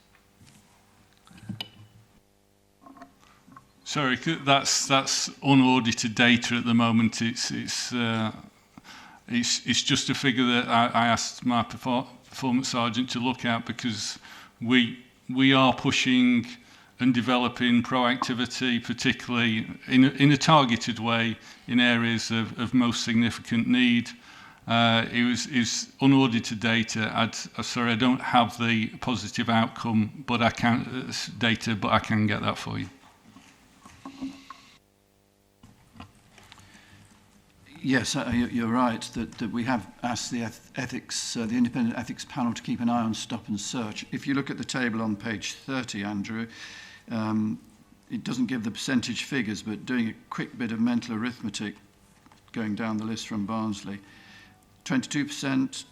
Sorry, that's unaudited data at the moment. It's just a figure that I asked my performance sergeant to look at, because we are pushing and developing proactivity, particularly in a targeted way in areas of most significant need. It's unaudited data. Sorry, I don't have the positive outcome, but I can data, but I can get that for you.
Yes, you're right that we have asked the ethics, the independent ethics panel to keep an eye on stop and search. If you look at the table on page 30, Andrew, it doesn't give the percentage figures, but doing a quick bit of mental arithmetic, going down the list from Barnsley, 22%,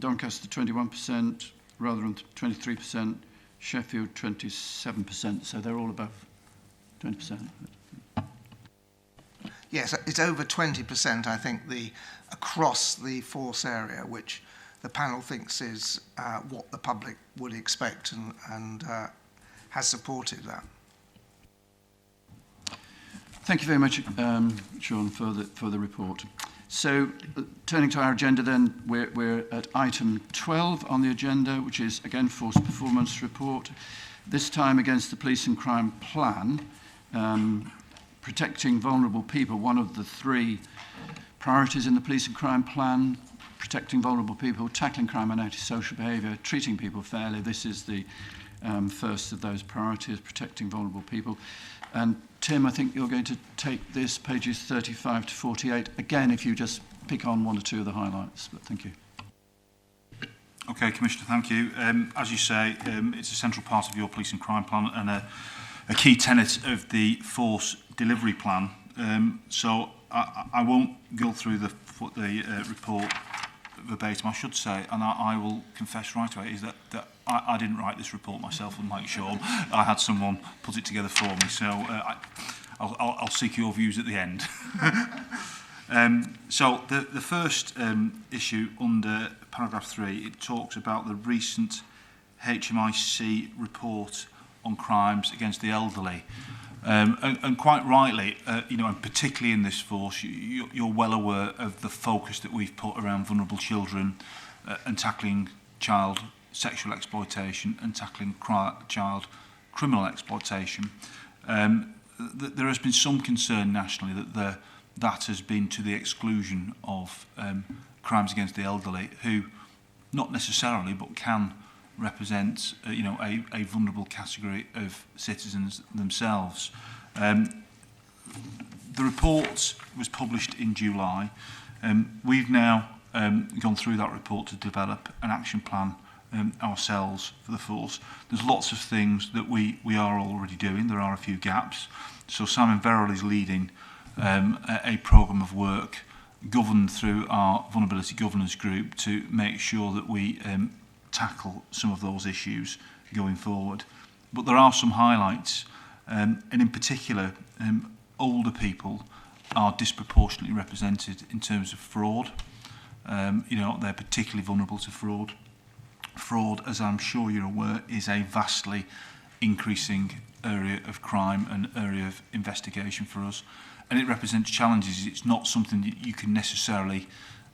Doncaster 21%, Rotherham 23%, Sheffield 27%, so they're all above 20%.
Yes, it's over 20%, I think, across the force area, which the panel thinks is what the public would expect, and has supported that.
Thank you very much, Sean, for the report. So, turning to our agenda then, we're at item 12 on the agenda, which is, again, Force Performance Report, this time against the Police and Crime Plan. Protecting vulnerable people, one of the 3 priorities in the Police and Crime Plan, protecting vulnerable people, tackling crime and antisocial behaviour, treating people fairly. This is the first of those priorities, protecting vulnerable people. And Tim, I think you're going to take this, pages 35 to 48. Again, if you just pick on 1 or 2 of the highlights, but thank you.
Okay, Commissioner, thank you. As you say, it's a central part of your Police and Crime Plan and a key tenet of the Force Delivery Plan. So I won't go through the report verbatim, I should say, and I will confess right away, is that I didn't write this report myself, unlike Sean. I had someone put it together for me, so I'll seek your views at the end. So the first issue under paragraph 3, it talks about the recent HMIC report on crimes against the elderly. And quite rightly, and particularly in this force, you're well aware of the focus that we've put around vulnerable children and tackling child sexual exploitation and tackling child criminal exploitation. There has been some concern nationally that has been to the exclusion of crimes against the elderly, who not necessarily but can represent a vulnerable category of citizens themselves. The report was published in July. We've now gone through that report to develop an action plan ourselves for the force. There's lots of things that we are already doing. There are a few gaps. So Simon Verrill is leading a programme of work governed through our Vulnerability Governance Group to make sure that we tackle some of those issues going forward. But there are some highlights, and in particular, older people are disproportionately represented in terms of fraud. You know, they're particularly vulnerable to fraud. Fraud, as I'm sure you're aware, is a vastly increasing area of crime and area of investigation for us. And it represents challenges. It's not something that you can necessarily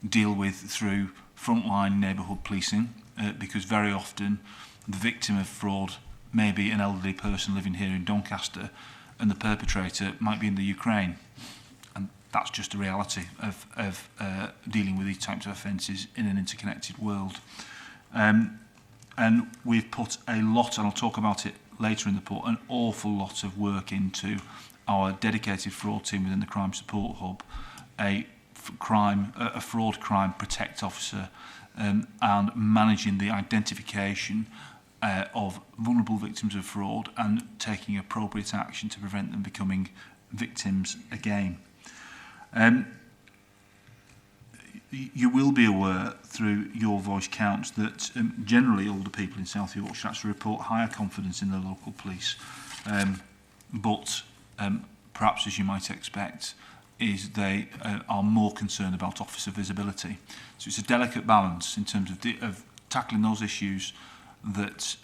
deal with through frontline neighbourhood policing, because very often the victim of fraud may be an elderly person living here in Doncaster, and the perpetrator might be in the Ukraine. And that's just a reality of dealing with these types of offences in an interconnected world. And we've put a lot, and I'll talk about it later in the report, an awful lot of work into our dedicated fraud team within the Crime Support Hub, a fraud crime protect officer, and managing the identification of vulnerable victims of fraud and taking appropriate action to prevent them becoming victims again. You will be aware through Your Voice Counts that generally older people in South Yorkshire actually report higher confidence in the local police, but perhaps, as you might expect, is they are more concerned about officer visibility. So it's a delicate balance in terms of tackling those issues that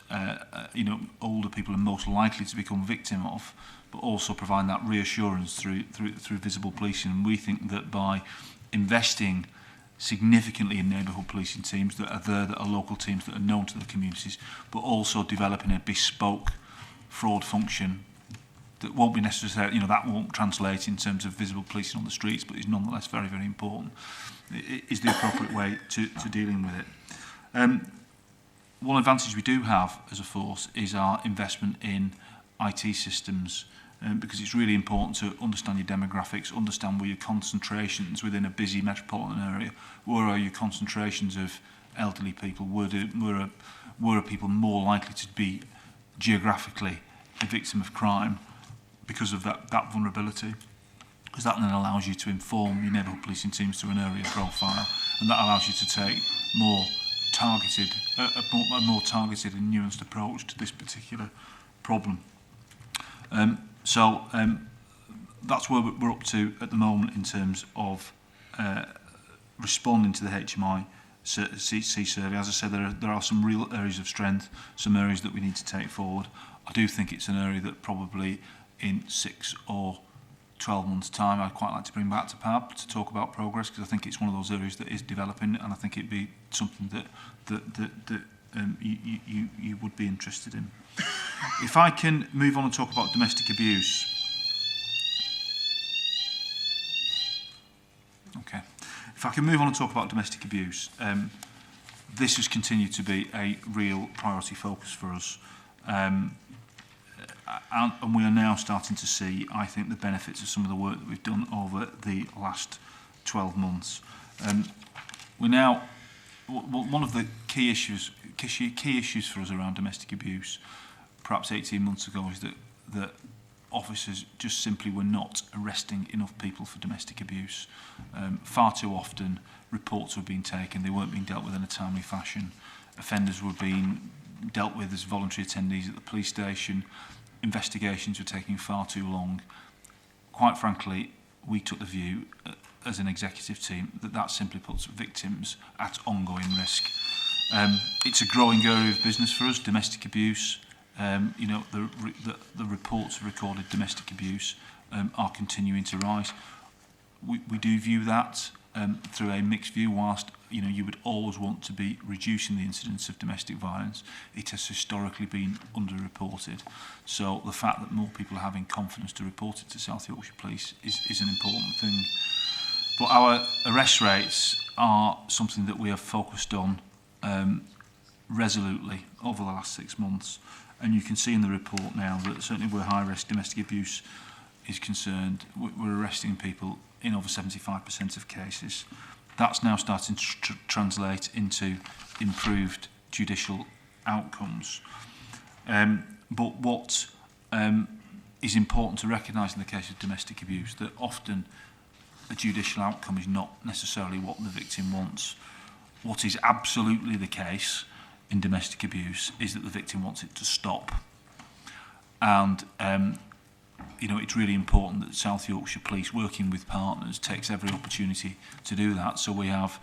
you know, older people are most likely to become victim of, but also providing that reassurance through visible policing. And we think that by investing significantly in neighbourhood policing teams that are there, that are local teams that are known to the communities, but also developing a bespoke fraud function that won't be necessary, you know, that won't translate in terms of visible policing on the streets, but is nonetheless very, very important, it is the appropriate way to dealing with it. One advantage we do have as a force is our investment in IT systems, because it's really important to understand your demographics, understand where your concentrations within a busy metropolitan area, where are your concentrations of elderly people, where are people more likely to be geographically a victim of crime because of that vulnerability. Because that then allows you to inform your neighbourhood policing teams through an area profile, and that allows you to take a more targeted and nuanced approach to this particular problem. So that's where we're up to at the moment in terms of responding to the HMI C survey. As I said, there are some real areas of strength, some areas that we need to take forward. I do think it's an area that probably in 6 or 12 months' time I'd quite like to bring back to PAB to talk about progress, because I think it's one of those areas that is developing, and I think it'd be something that you would be interested in. If I can move on and talk about domestic abuse. Okay. If I can move on and talk about domestic abuse, this has continued to be a real priority focus for us. And we are now starting to see, I think, the benefits of some of the work that we've done over the last 12 months. We're now, one of the key issues for us around domestic abuse, perhaps 18 months ago, is that officers just simply were not arresting enough people for domestic abuse. Far too often, reports were being taken, they weren't being dealt with in a timely fashion. Offenders were being dealt with as voluntary attendees at the police station. Investigations were taking far too long. Quite frankly, we took the view as an executive team that simply puts victims at ongoing risk. It's a growing area of business for us, domestic abuse. You know, the reports of recorded domestic abuse are continuing to rise. We do view that through a mixed view. Whilst, you know, you would always want to be reducing the incidence of domestic violence, it has historically been underreported. So the fact that more people are having confidence to report it to South Yorkshire Police is an important thing. But our arrest rates are something that we have focused on resolutely over the last 6 months. And you can see in the report now that certainly where high-risk domestic abuse is concerned, we're arresting people in over 75% of cases. That's now starting to translate into improved judicial outcomes. But what is important to recognise in the case of domestic abuse, that often a judicial outcome is not necessarily what the victim wants. What is absolutely the case in domestic abuse is that the victim wants it to stop. And you know, it's really important that South Yorkshire Police, working with partners, takes every opportunity to do that. So we have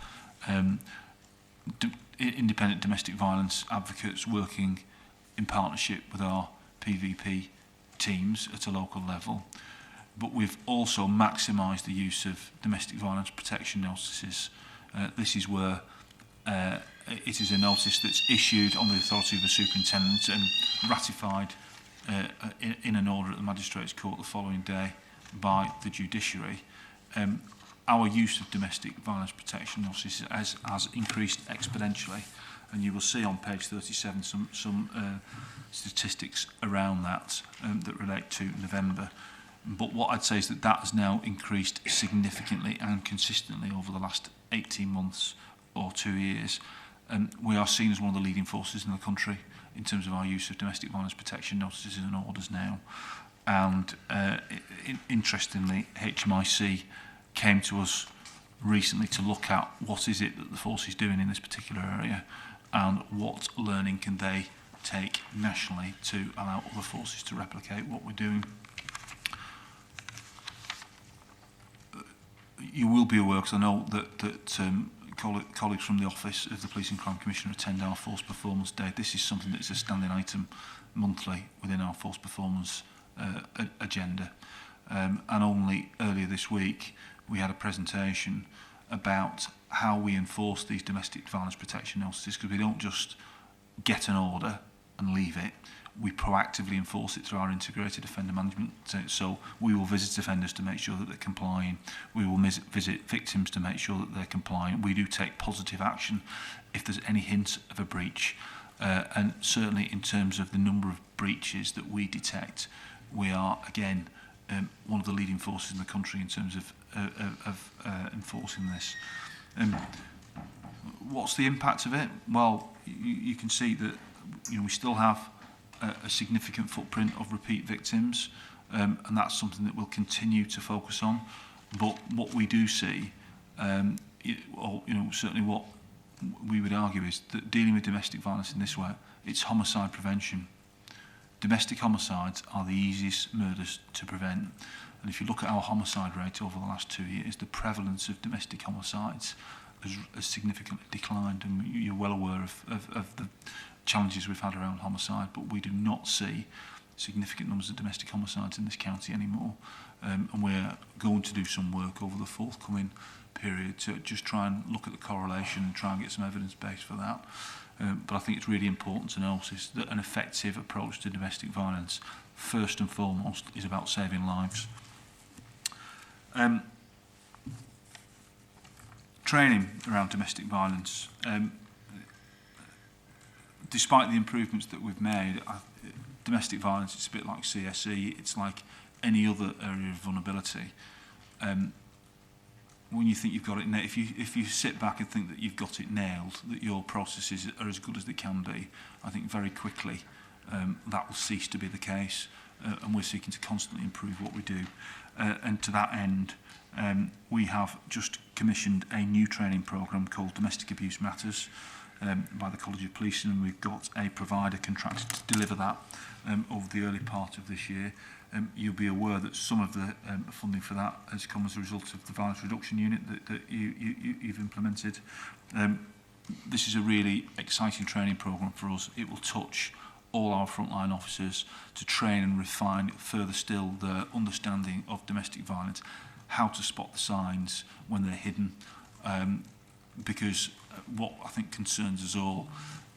independent domestic violence advocates working in partnership with our PVP teams at a local level. But we've also maximised the use of domestic violence protection notices. This is where it is a notice that's issued on the authority of the superintendent and ratified in an order at the Magistrates' Court the following day by the judiciary. Our use of domestic violence protection notices has increased exponentially, and you will see on page 37 some statistics around that that relate to November. But what I'd say is that has now increased significantly and consistently over the last 18 months or 2 years. We are seen as one of the leading forces in the country in terms of our use of domestic violence protection notices and orders now. And interestingly, HMIC came to us recently to look at what is it that the force is doing in this particular area and what learning can they take nationally to allow other forces to replicate what we're doing. You will be aware, because I know that colleagues from the Office of the Police and Crime Commissioner attend our Force Performance Day. This is something that's a standing item monthly within our Force Performance agenda. And only earlier this week, we had a presentation about how we enforce these domestic violence protection notices, because we don't just get an order and leave it. We proactively enforce it through our integrated offender management. So we will visit offenders to make sure that they're complying. We will visit victims to make sure that they're complying. We do take positive action if there's any hint of a breach. And certainly in terms of the number of breaches that we detect, we are, again, one of the leading forces in the country in terms of enforcing this. What's the impact of it? Well, you can see that we still have a significant footprint of repeat victims, and that's something that we'll continue to focus on. But what we do see, certainly what we would argue is that dealing with domestic violence in this way, it's homicide prevention. Domestic homicides are the easiest murders to prevent. And if you look at our homicide rate over the last 2 years, the prevalence of domestic homicides has significantly declined, and you're well aware of the challenges we've had around homicide, but we do not see significant numbers of domestic homicides in this county anymore. And we're going to do some work over the forthcoming period to just try and look at the correlation and try and get some evidence base for that. But I think it's really important to notice that an effective approach to domestic violence, first and foremost, is about saving lives. Training around domestic violence. Despite the improvements that we've made, domestic violence is a bit like CSE. It's like any other area of vulnerability. When you think you've got it nailed, if you sit back and think that you've got it nailed, that your processes are as good as they can be, I think very quickly that will cease to be the case, and we're seeking to constantly improve what we do. And to that end, we have just commissioned a new training programme called Domestic Abuse Matters by the College of Policing, and we've got a provider contracted to deliver that over the early part of this year. You'll be aware that some of the funding for that has come as a result of the violence reduction unit that you've implemented. This is a really exciting training programme for us. It will touch all our frontline officers to train and refine further still their understanding of domestic violence, how to spot the signs when they're hidden, because what I think concerns us all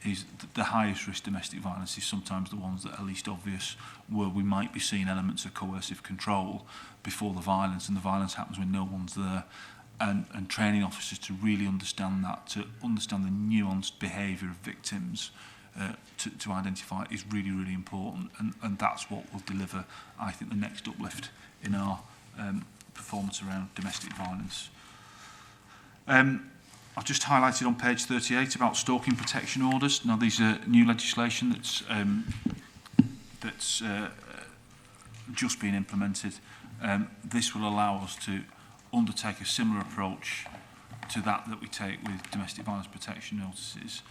is that the highest risk domestic violence is sometimes the ones that are least obvious, where we might be seeing elements of coercive control before the violence, and the violence happens when no one's there. And training officers to really understand that, to understand the nuanced behaviour of victims, to identify it is really, really important. And that's what will deliver, I think, the next uplift in our performance around domestic violence. I've just highlighted on page 38 about stalking protection orders. Now, these are new legislation that's just been implemented. This will allow us to undertake a similar approach to that we take with domestic violence protection notices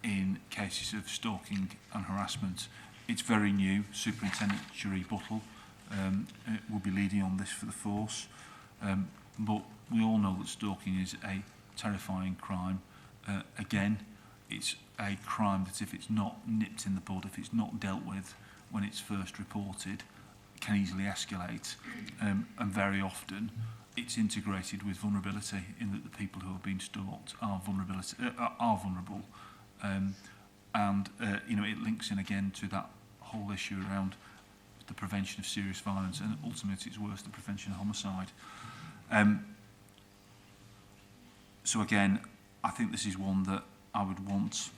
in cases of stalking and harassment. It's very new. Superintendent Jerry Buttle will be leading on this for the force. But we all know that stalking is a terrifying crime. Again, it's a crime that if it's not nipped in the bud, if it's not dealt with when it's first reported, can easily escalate. And very often it's integrated with vulnerability in that the people who have been stalked are vulnerable. You know, it links in again to that whole issue around the prevention of serious violence, and ultimately it's worse, the prevention of homicide. So again, I think this is one that I would want,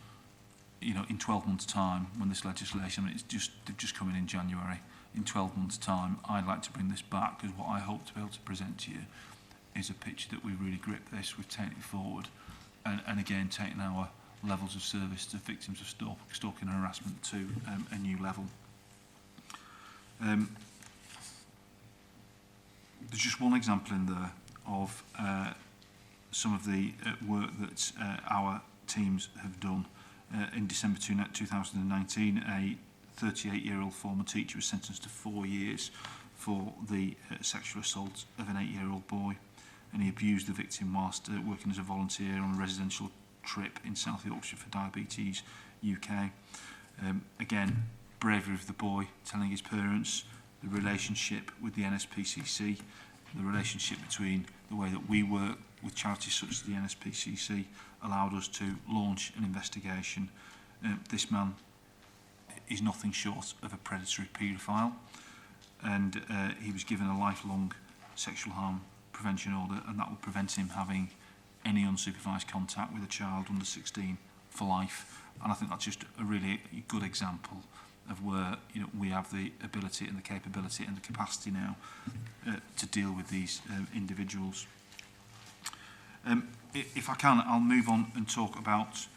you know, in 12 months' time, when this legislation, I mean, they've just come in January, in 12 months' time, I'd like to bring this back, because what I hope to be able to present to you is a picture that we really grip this, we've taken it forward, and again, taken our levels of service to victims of stalking and harassment to a new level. There's just one example in there of some of the work that our teams have done. In December 2019, a 38-year-old former teacher was sentenced to 4 years for the sexual assault of an 8-year-old boy, and he abused the victim whilst working as a volunteer on a residential trip in South Yorkshire for Diabetes UK. Again, bravery of the boy, telling his parents, the relationship with the NSPCC, the relationship between the way that we work with charities such as the NSPCC allowed us to launch an investigation. This man is nothing short of a predatory paedophile, and he was given a lifelong sexual harm prevention order, and that will prevent him having any unsupervised contact with a child under 16 for life. And I think that's just a really good example of where, you know, we have the ability and the capability and the capacity now to deal with these individuals. If I can, I'll move on and talk about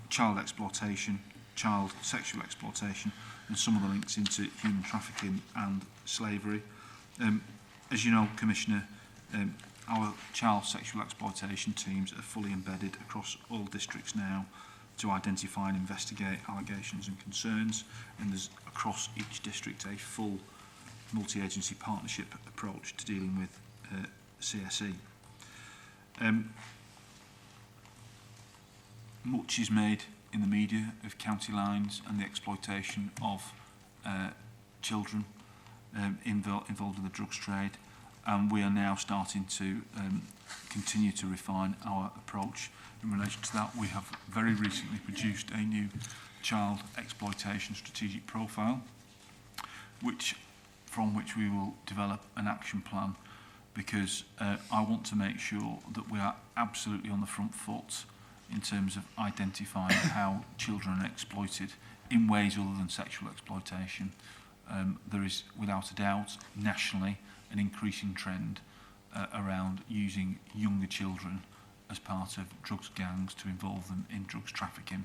child exploitation, child sexual exploitation, and some of the links into human trafficking and slavery. As you know, Commissioner, our child sexual exploitation teams are fully embedded across all districts now to identify and investigate allegations and concerns, and there's across each district a full multi-agency partnership approach to dealing with CSE. Much is made in the media of county lines and the exploitation of children involved in the drugs trade, and we are now starting to continue to refine our approach. In relation to that, we have very recently produced a new child exploitation strategic profile, from which we will develop an action plan, because I want to make sure that we are absolutely on the front foot in terms of identifying how children are exploited in ways other than sexual exploitation. There is, without a doubt, nationally an increasing trend around using younger children as part of drugs gangs to involve them in drugs trafficking.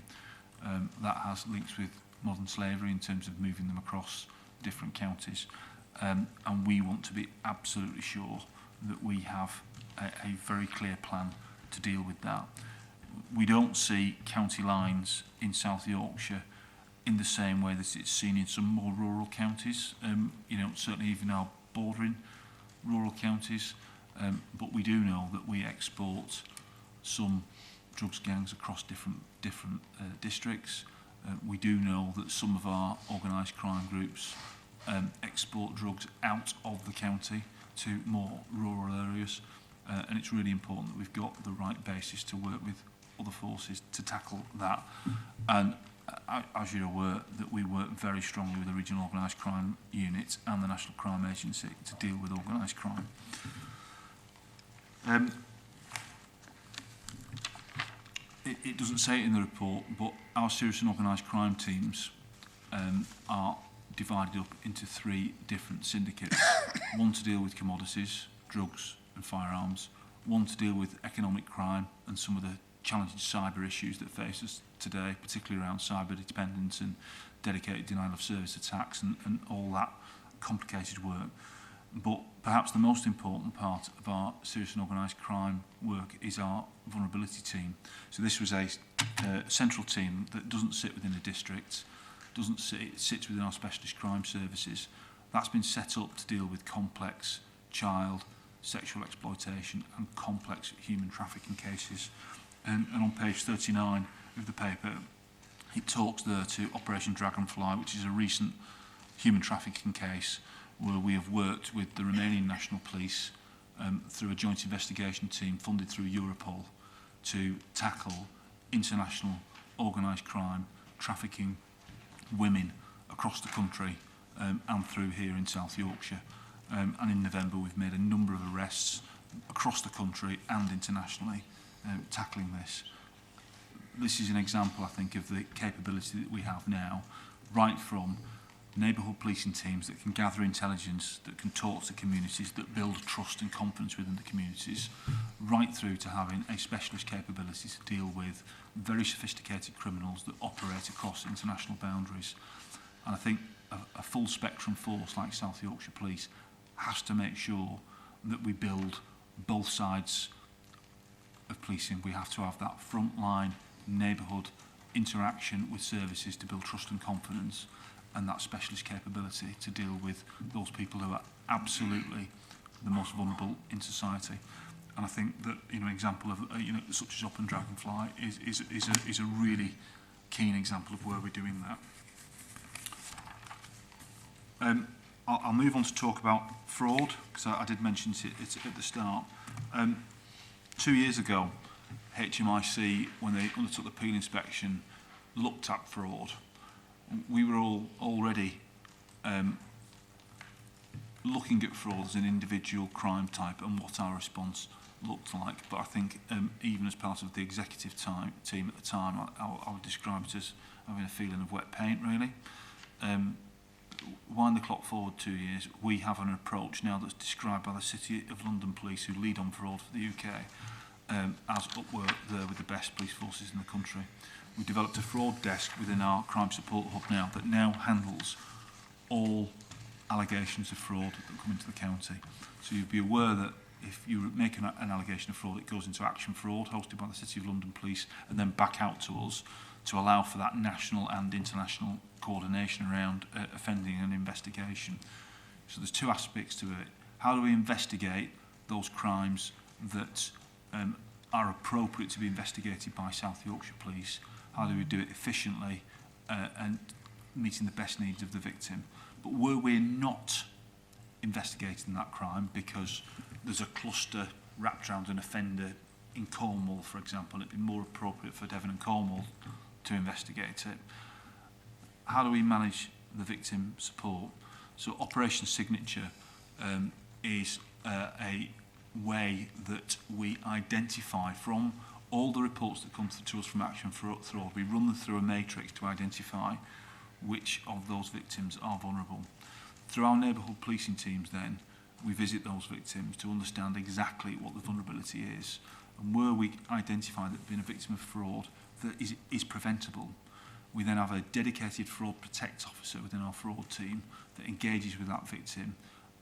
That has links with modern slavery in terms of moving them across different counties. And we want to be absolutely sure that we have a very clear plan to deal with that. We don't see county lines in South Yorkshire in the same way that it's seen in some more rural counties, you know, certainly even our bordering rural counties, but we do know that we export some drugs gangs across different districts. We do know that some of our organised crime groups export drugs out of the county to more rural areas, and it's really important that we've got the right basis to work with other forces to tackle that. And as you're aware, that we work very strongly with the Regional Organised Crime Unit and the National Crime Agency to deal with organised crime. It doesn't say it in the report, but our serious and organised crime teams are divided up into 3 different syndicates. One to deal with commodities, drugs and firearms. One to deal with economic crime and some of the challenging cyber issues that face us today, particularly around cyber dependence and dedicated denial of service attacks and all that complicated work. But perhaps the most important part of our serious and organised crime work is our vulnerability team. So this was a central team that doesn't sit within a district, it sits within our specialist crime services, That's been set up to deal with complex child sexual exploitation and complex human trafficking cases. And on page 39 of the paper, it talks there to Operation Dragonfly, which is a recent human trafficking case where we have worked with the Romanian National Police through a joint investigation team funded through Europol to tackle international organised crime, trafficking women across the country and through here in South Yorkshire. And in November we've made a number of arrests across the country and internationally tackling this. This is an example, I think, of the capability that we have now, right from neighbourhood policing teams that can gather intelligence, that can talk to communities, that build trust and confidence within the communities, right through to having a specialist capability to deal with very sophisticated criminals that operate across international boundaries. And I think a full spectrum force like South Yorkshire Police has to make sure that we build both sides of policing. We have to have that frontline neighbourhood interaction with services to build trust and confidence, and that specialist capability to deal with those people who are absolutely the most vulnerable in society. And I think that, you know, example of, such as Open Dragonfly is a really keen example of where we're doing that. I'll move on to talk about fraud, because I did mention it at the start. 2 years ago, HMIC, when they undertook the peel inspection, looked at fraud. We were all already looking at fraud as an individual crime type and what our response looked like. But I think even as part of the executive team at the time, I would describe it as having a feeling of wet paint, really. Wind the clock forward 2 years, we have an approach now that's described by the City of London Police, who lead on fraud for the UK, as up there with the best police forces in the country. We developed a fraud desk within our crime support hub now that now handles all allegations of fraud that come into the county. So you'd be aware that if you make an allegation of fraud, it goes into action fraud, hosted by the City of London Police, and then back out to us to allow for that national and international coordination around offending and investigation. So there's two aspects to it. How do we investigate those crimes that are appropriate to be investigated by South Yorkshire Police? How do we do it efficiently and meeting the best needs of the victim? But were we not investigating that crime because there's a cluster wrapped around an offender in Cornwall, for example, it'd be more appropriate for Devon and Cornwall to investigate it. How do we manage the victim support? So Operation Signature is a way that we identify from all the reports that come to us from Action Fraud. We run them through a matrix to identify which of those victims are vulnerable. Through our neighbourhood policing teams then, we visit those victims to understand exactly what the vulnerability is. And where we identify that being a victim of fraud that is preventable, we then have a dedicated fraud protect officer within our fraud team that engages with that victim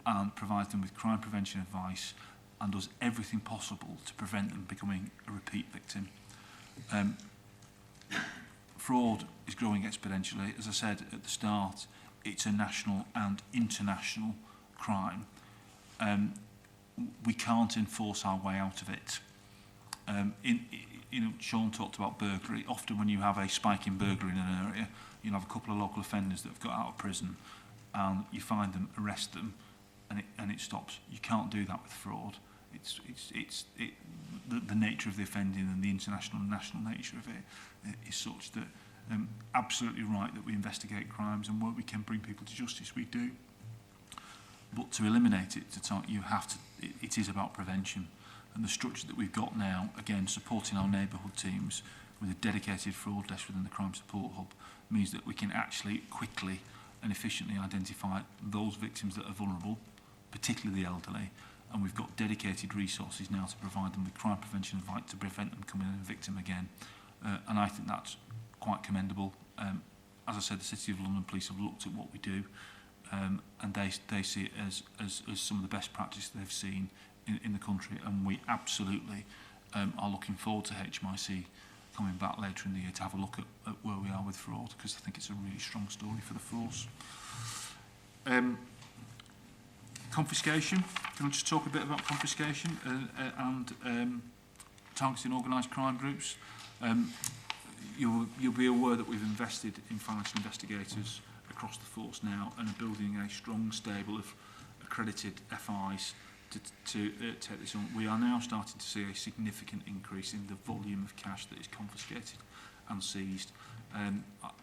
and provides them with crime prevention advice and does everything possible to prevent them becoming a repeat victim. Fraud is growing exponentially. As I said at the start, it's a national and international crime. We can't enforce our way out of it. Sean talked about burglary. Often when you have a spike in burglary in an area, you'll have a couple of local offenders that have got out of prison and you find them, arrest them, and it stops. You can't do that with fraud. The nature of the offending and the international and national nature of it is such that absolutely right that we investigate crimes, and where we can bring people to justice, we do. But to eliminate it, you have to. It is about prevention, and the structure that we've got now, again, supporting our neighbourhood teams with a dedicated fraud desk within the crime support hub, means that we can actually quickly and efficiently identify those victims that are vulnerable, particularly the elderly, and we've got dedicated resources now to provide them with crime prevention advice to prevent them becoming a victim again. And I think that's quite commendable. As I said, the City of London Police have looked at what we do, and they see it as some of the best practice they've seen in the country, and we absolutely are looking forward to HMIC coming back later in the year to have a look at where we are with fraud, because I think it's a really strong story for the force. Confiscation. Can I just talk a bit about confiscation and targeting organised crime groups? You'll be aware that we've invested in financial investigators across the force now and are building a strong stable of accredited FIs to take this on. We are now starting to see a significant increase in the volume of cash that is confiscated and seized.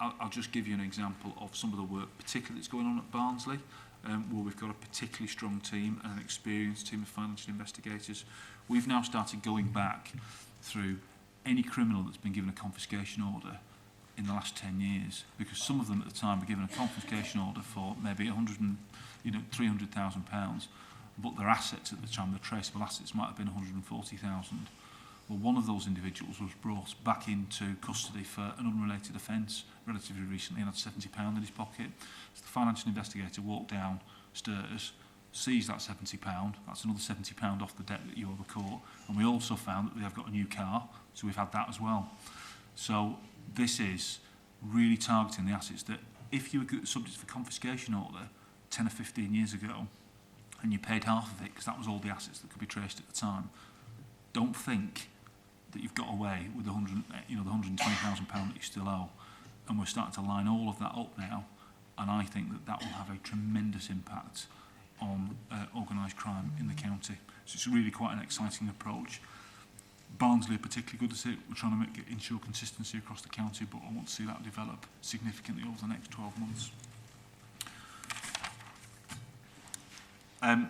I'll just give you an example of some of the work particularly that's going on at Barnsley, where we've got a particularly strong team and an experienced team of financial investigators. We've now started going back through any criminal that's been given a confiscation order in the last 10 years, because some of them at the time were given a confiscation order for maybe £300,000, but their assets at the time, their traceable assets, might have been 140,000. Well, one of those individuals was brought back into custody for an unrelated offence relatively recently and had £70 in his pocket. So the financial investigator walked downstairs, seized that £70, that's another £70 off the debt that you owe the court, and we also found that they have got a new car, so we've had that as well. So this is really targeting the assets that if you were subject to a confiscation order 10 or 15 years ago, and you paid half of it because that was all the assets that could be traced at the time, don't think that you've got away with the £120,000 that you still owe. And we're starting to line all of that up now, and I think that will have a tremendous impact on organised crime in the county. So it's really quite an exciting approach. Barnsley are particularly good at it. We're trying to ensure consistency across the county, but I want to see that develop significantly over the next 12 months. I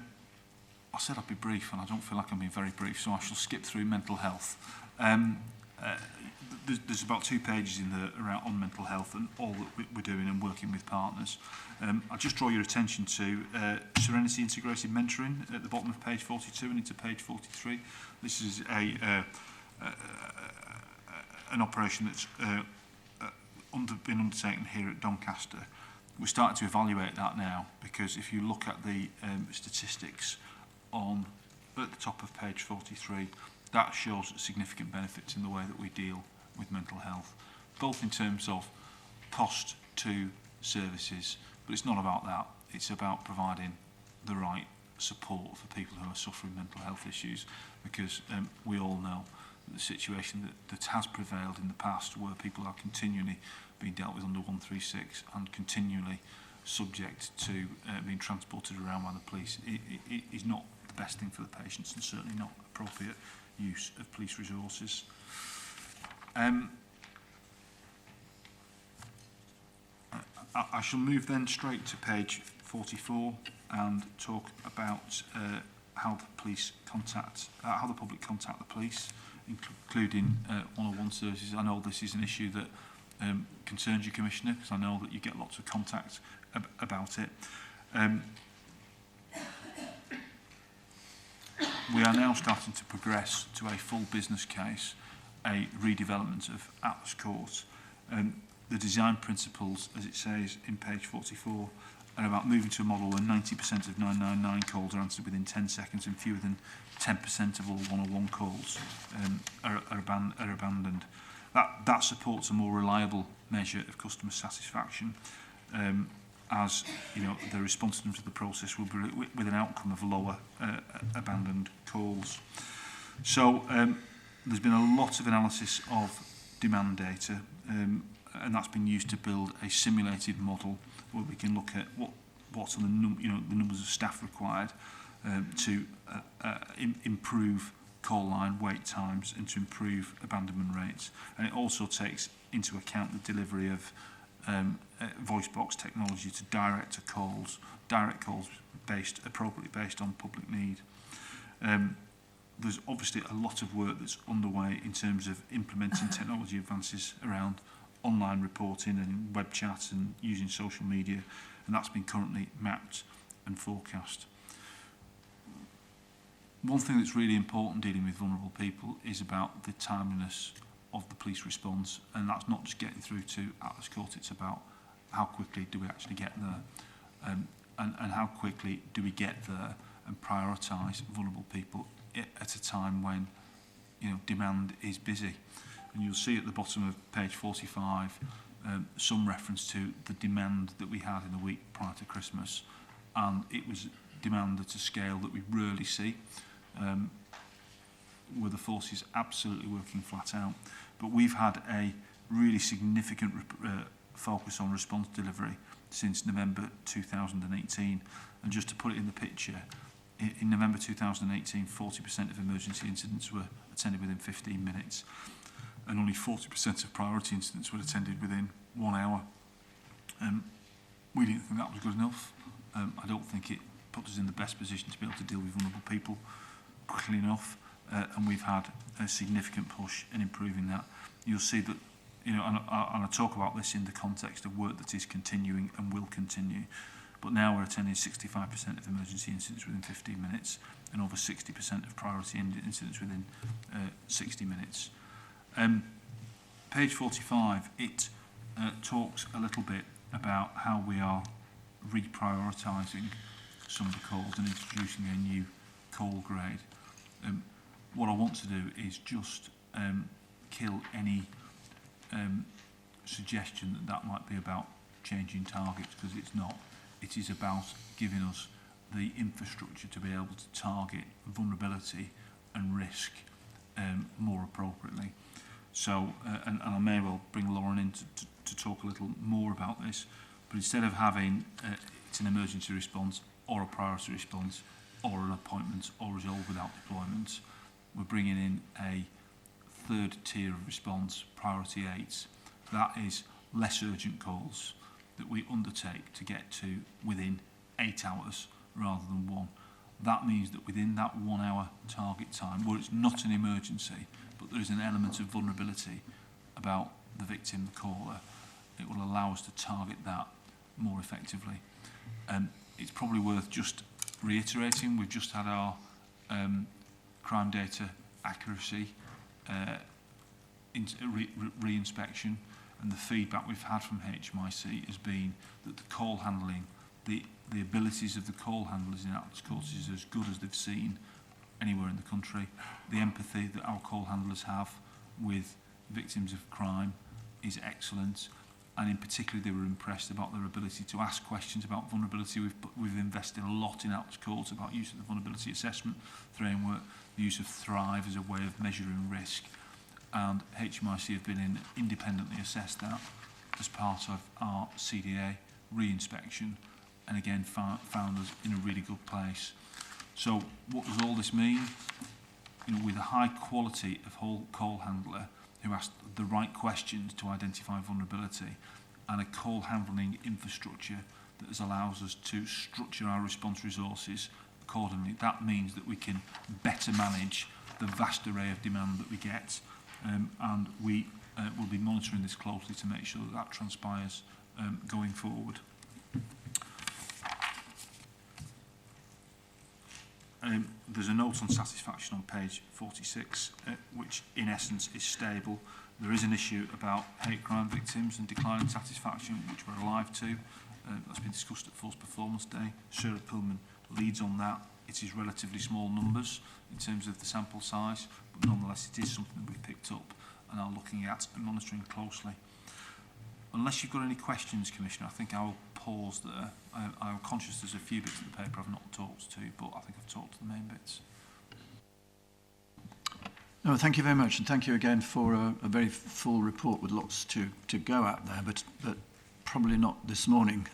said I'd be brief, and I don't feel like I'm being very brief, so I shall skip through mental health. There's about 2 pages in there on mental health and all that we're doing and working with partners. I'll just draw your attention to Serenity Integrated Mentoring at the bottom of page 42 and into page 43. This is an operation that's been undertaken here at Doncaster. We're starting to evaluate that now, because if you look at the statistics at the top of page 43, that shows significant benefits in the way that we deal with mental health, both in terms of cost to services, but it's not about that. It's about providing the right support for people who are suffering mental health issues, because we all know that the situation that has prevailed in the past, where people are continually being dealt with under 136 and continually subject to being transported around by the police, it is not the best thing for the patients, and certainly not appropriate use of police resources. I shall move then straight to page 44 and talk about how the public contact the police, including one-on-one services. I know this is an issue that concerns you, Commissioner, because I know that you get lots of contact about it. We are now starting to progress to a full business case, a redevelopment of Atlas Court. The design principles, as it says in page 44, are about moving to a model where 90% of 999 calls are answered within 10 seconds and fewer than 10% of all 101 calls are abandoned. That supports a more reliable measure of customer satisfaction, as the responsiveness of the process will be with an outcome of lower abandoned calls. So there's been a lot of analysis of demand data, and that's been used to build a simulated model where we can look at what's the numbers of staff required to improve call line wait times and to improve abandonment rates. And it also takes into account the delivery of voice box technology to direct calls appropriately based on public need. There's obviously a lot of work that's underway in terms of implementing technology advances around online reporting and web chat and using social media, and that's been currently mapped and forecast. One thing that's really important dealing with vulnerable people is about the timeliness of the police response, and that's not just getting through to Atlas Court, it's about how quickly do we actually get there, and how quickly do we get there and prioritise vulnerable people at a time when demand is busy. And you'll see at the bottom of page 45 some reference to the demand that we had in the week prior to Christmas, and it was demand at a scale that we rarely see, where the force is absolutely working flat out. But we've had a really significant focus on response delivery since November 2018. And just to put it in the picture, in November 2018, 40% of emergency incidents were attended within 15 minutes, and only 40% of priority incidents were attended within 1 hour. We didn't think that was good enough. I don't think it put us in the best position to be able to deal with vulnerable people quickly enough, and we've had a significant push in improving that. You'll see that, you know, and I talk about this in the context of work that is continuing and will continue, but now we're attending 65% of emergency incidents within 15 minutes and over 60% of priority incidents within 60 minutes. Page 45, it talks a little bit about how we are reprioritising some of the calls and introducing a new call grade. What I want to do is just kill any suggestion that that might be about changing targets, because it's not. It is about giving us the infrastructure to be able to target vulnerability and risk more appropriately. So, and I may well bring Lauren in to talk a little more about this, but instead of having it's an emergency response or a priority response or an appointment or resolve without deployment, we're bringing in a third tier of response, priority 8. That is less urgent calls that we undertake to get to within 8 hours rather than 1. That means that within that 1 hour target time, where it's not an emergency, but there is an element of vulnerability about the victim, the caller, it will allow us to target that more effectively. It's probably worth just reiterating, we've just had our crime data accuracy re-inspection, and the feedback we've had from HMIC has been that the call handling, the abilities of the call handlers in Atlas Courts is as good as they've seen anywhere in the country. The empathy that our call handlers have with victims of crime is excellent, and in particular they were impressed about their ability to ask questions about vulnerability. We've invested a lot in Atlas Courts about use of the vulnerability assessment framework, the use of Thrive as a way of measuring risk, and HMIC have been independently assessed that as part of our CDA re-inspection, and again found us in a really good place. So what does all this mean? You know, with a high quality of whole call handler who asked the right questions to identify vulnerability, and a call handling infrastructure that allows us to structure our response resources accordingly, that means that we can better manage the vast array of demand that we get, and we will be monitoring this closely to make sure that that transpires going forward. There's a note on satisfaction on page 46, which in essence is stable. There is an issue about hate crime victims and declining satisfaction, which we're alive to. That's been discussed at Force Performance Day. Sarah Pillman leads on that. It is relatively small numbers in terms of the sample size, but nonetheless it is something that we've picked up and are looking at and monitoring closely. Unless you've got any questions, Commissioner, I think I will pause there. I'm conscious there's a few bits of the paper I've not talked to, but I think I've talked to the main bits.
No, thank you very much, and thank you again for a very full report with lots to go at there, but probably not this morning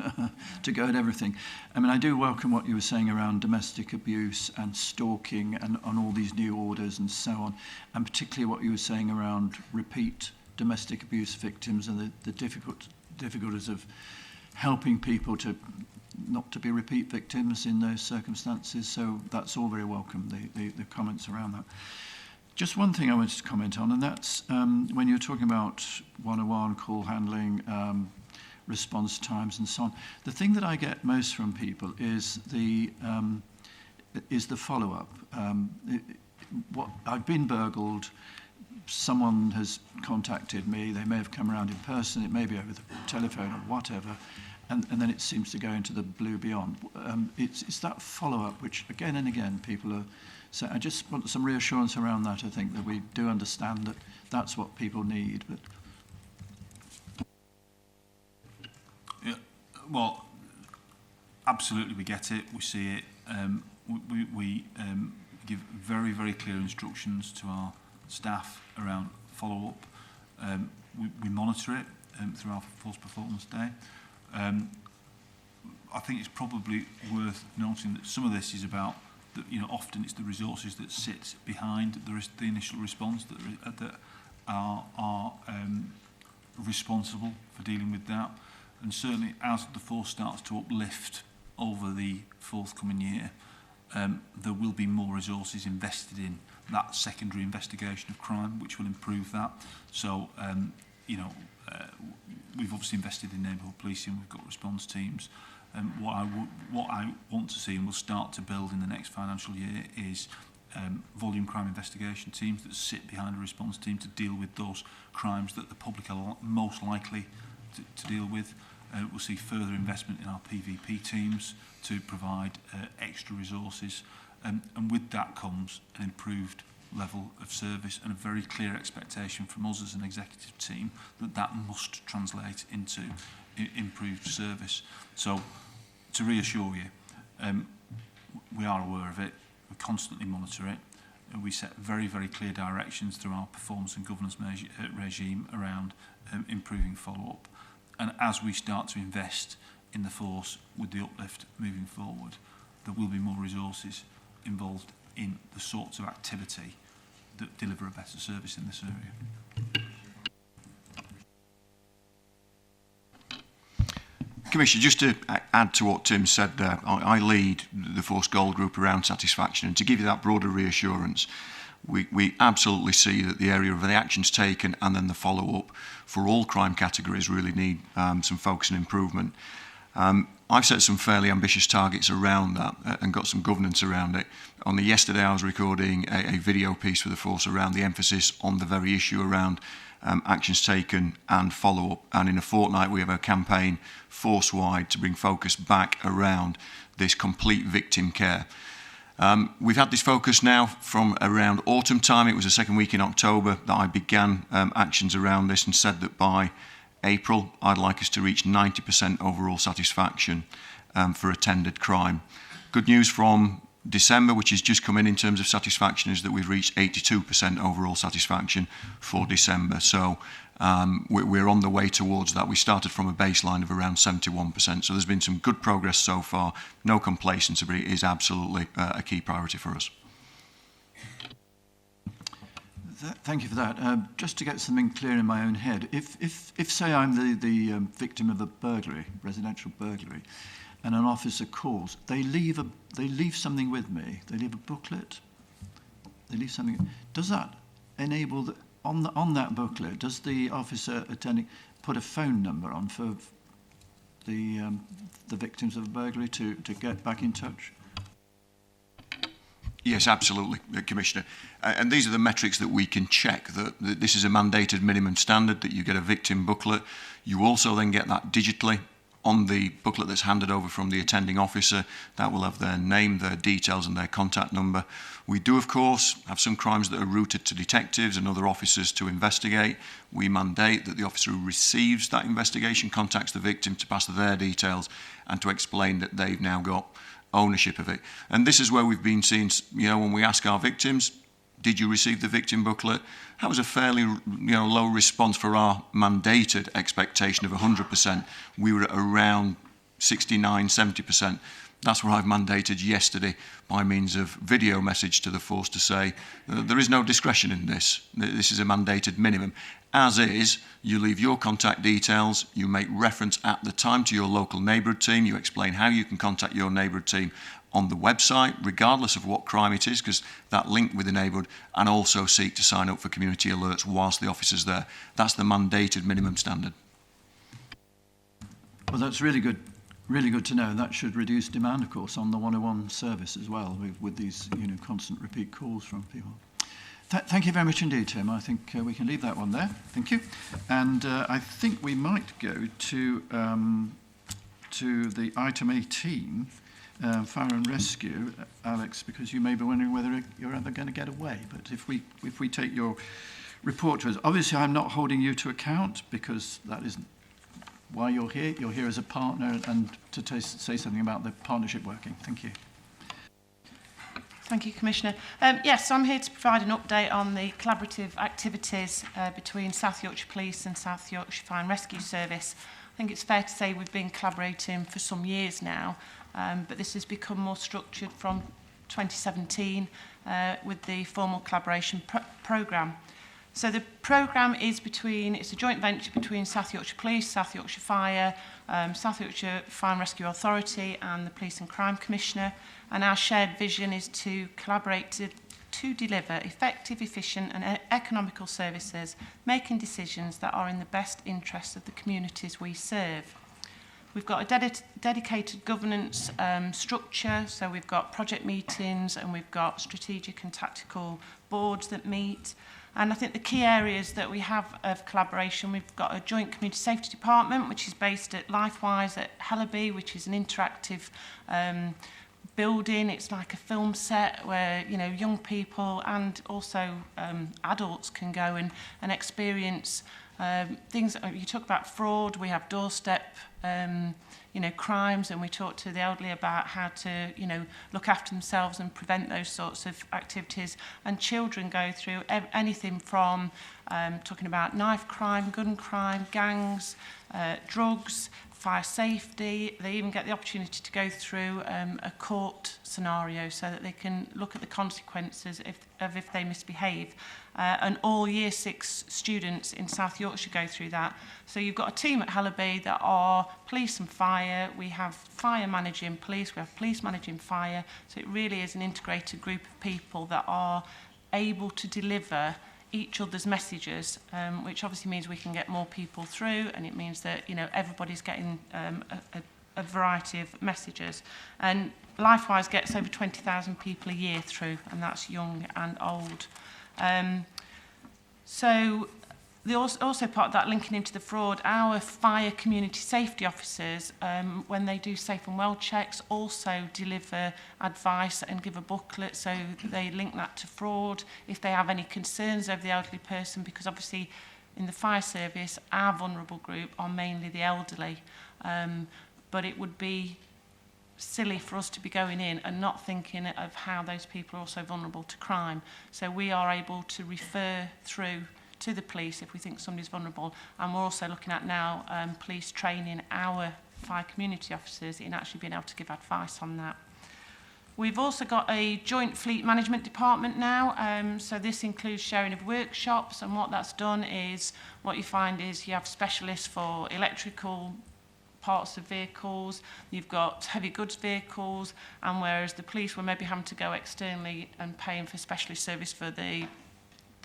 to go at everything. I mean, I do welcome what you were saying around domestic abuse and stalking and on all these new orders and so on, and particularly what you were saying around repeat domestic abuse victims and the difficulties of helping people to not to be repeat victims in those circumstances. So that's all very welcome, the comments around that. Just one thing I wanted to comment on, and that's when you're talking about 101 call handling, response times and so on. The thing that I get most from people is the follow-up. What I've been burgled, someone has contacted me, they may have come around in person, it may be over the telephone or whatever, and then it seems to go into the blue beyond. It's that follow-up which again and again people are saying. I just want some reassurance around that. I think that we do understand that that's what people need. But
yeah, well, absolutely we get it, we see it, we give very, very clear instructions to our staff around follow-up. We monitor it through our Force Performance Day. I think it's probably worth noting that some of this is about, often it's the resources that sit behind the initial response that are responsible for dealing with that. And certainly as the force starts to uplift over the forthcoming year, there will be more resources invested in that secondary investigation of crime, which will improve that. So, we've obviously invested in neighbourhood policing, we've got response teams. What I want to see and will start to build in the next financial year is volume crime investigation teams that sit behind a response team to deal with those crimes that the public are most likely to deal with. We'll see further investment in our PVP teams to provide extra resources, and with that comes an improved level of service and a very clear expectation from us as an executive team that must translate into improved service. So, to reassure you, we are aware of it, we constantly monitor it, and we set very, very clear directions through our performance and governance regime around improving follow-up. And as we start to invest in the force with the uplift moving forward, there will be more resources involved in the sorts of activity that deliver a better service in this area.
Commissioner, just to add to what Tim said there, I lead the Force Goal Group around satisfaction, and to give you that broader reassurance, we absolutely see that the area of the actions taken and then the follow-up for all crime categories really need some focus and improvement. I've set some fairly ambitious targets around that and got some governance around it. Only yesterday I was recording a video piece for the force around the emphasis on the very issue around actions taken and follow-up, and in a fortnight we have a campaign force-wide to bring focus back around this complete victim care. We've had this focus now from around autumn time. It was the second week in October that I began actions around this and said that by April I'd like us to reach 90% overall satisfaction for attended crime. Good news from December, which has just come in terms of satisfaction, is that we've reached 82% overall satisfaction for December. So we're on the way towards that. We started from a baseline of around 71%. So there's been some good progress so far. No complacency, but it is absolutely a key priority for us.
Thank you for that. Just to get something clear in my own head, if say I'm the victim of a burglary, residential burglary, and an officer calls, they leave something with me. They leave a booklet. They leave something. Does that enable on that booklet? Does the officer attending put a phone number on for the victims of a burglary to get back in touch?
Yes, absolutely, Commissioner. And these are the metrics that we can check, that this is a mandated minimum standard, that you get a victim booklet. You also then get that digitally on the booklet that's handed over from the attending officer. That will have their name, their details and their contact number. We do, of course, have some crimes that are routed to detectives and other officers to investigate. We mandate that the officer who receives that investigation contacts the victim to pass their details and to explain that they've now got ownership of it. And this is where we've been seeing, when we ask our victims, did you receive the victim booklet? That was a fairly low response for our mandated expectation of 100%. We were at around 69, 70%. That's what I've mandated yesterday by means of video message to the force to say there is no discretion in this. This is a mandated minimum. As is, you leave your contact details, you make reference at the time to your local neighbourhood team, you explain how you can contact your neighbourhood team on the website, regardless of what crime it is, because that link with the neighbourhood, and also seek to sign up for community alerts whilst the officer's there. That's the mandated minimum standard.
Well, that's really good to know. That should reduce demand, of course, on the 101 service as well, with these constant repeat calls from people. Thank you very much indeed, Tim. I think we can leave that one there. Thank you. And I think we might go to the item 18, fire and rescue, Alex, because you may be wondering whether you're ever going to get away. But if we take your report to us, obviously I'm not holding you to account because that isn't why you're here. You're here as a partner and to say something about the partnership working. Thank you.
Thank you, Commissioner. Yes, so I'm here to provide an update on the collaborative activities between South Yorkshire Police and South Yorkshire Fire and Rescue Service. I think it's fair to say we've been collaborating for some years now, but this has become more structured from 2017 with the formal collaboration programme. So the programme is it's a joint venture between South Yorkshire Police, South Yorkshire Fire, South Yorkshire Fire and Rescue Authority and the Police and Crime Commissioner. And our shared vision is to collaborate to deliver effective, efficient and economical services, making decisions that are in the best interests of the communities we serve. We've got a dedicated governance structure, so we've got project meetings and we've got strategic and tactical boards that meet. And I think the key areas that we have of collaboration, we've got a joint community safety department, which is based at Lifewise at Hellaby, which is an interactive building. It's like a film set where, you know, young people and also adults can go and experience things. You talk about fraud, we have doorstep crimes, and we talk to the elderly about how to, look after themselves and prevent those sorts of activities. And children go through anything from talking about knife crime, gun crime, gangs, drugs, fire safety. They even get the opportunity to go through a court scenario so that they can look at the consequences if they misbehave. And all Year 6 students in South Yorkshire go through that. So you've got a team at Hellaby that are police and fire. We have fire managing police, we have police managing fire. So it really is an integrated group of people that are able to deliver each other's messages, which obviously means we can get more people through, and it means that everybody's getting a variety of messages. And Lifewise gets over 20,000 people a year through, and that's young and old. So the also part of that, linking into the fraud, our fire community safety officers, when they do safe and well checks, also deliver advice and give a booklet, so they link that to fraud if they have any concerns over the elderly person, because obviously in the fire service our vulnerable group are mainly the elderly, but it would be silly for us to be going in and not thinking of how those people are also vulnerable to crime. So we are able to refer through to the police if we think somebody's vulnerable, and we're also looking at now police training our fire community officers in actually being able to give advice on that. We've also got a joint fleet management department now, so this includes sharing of workshops, and what that's done is, what you find is you have specialists for electrical parts of vehicles, you've got heavy goods vehicles, and whereas the police were maybe having to go externally and paying for specialist service for the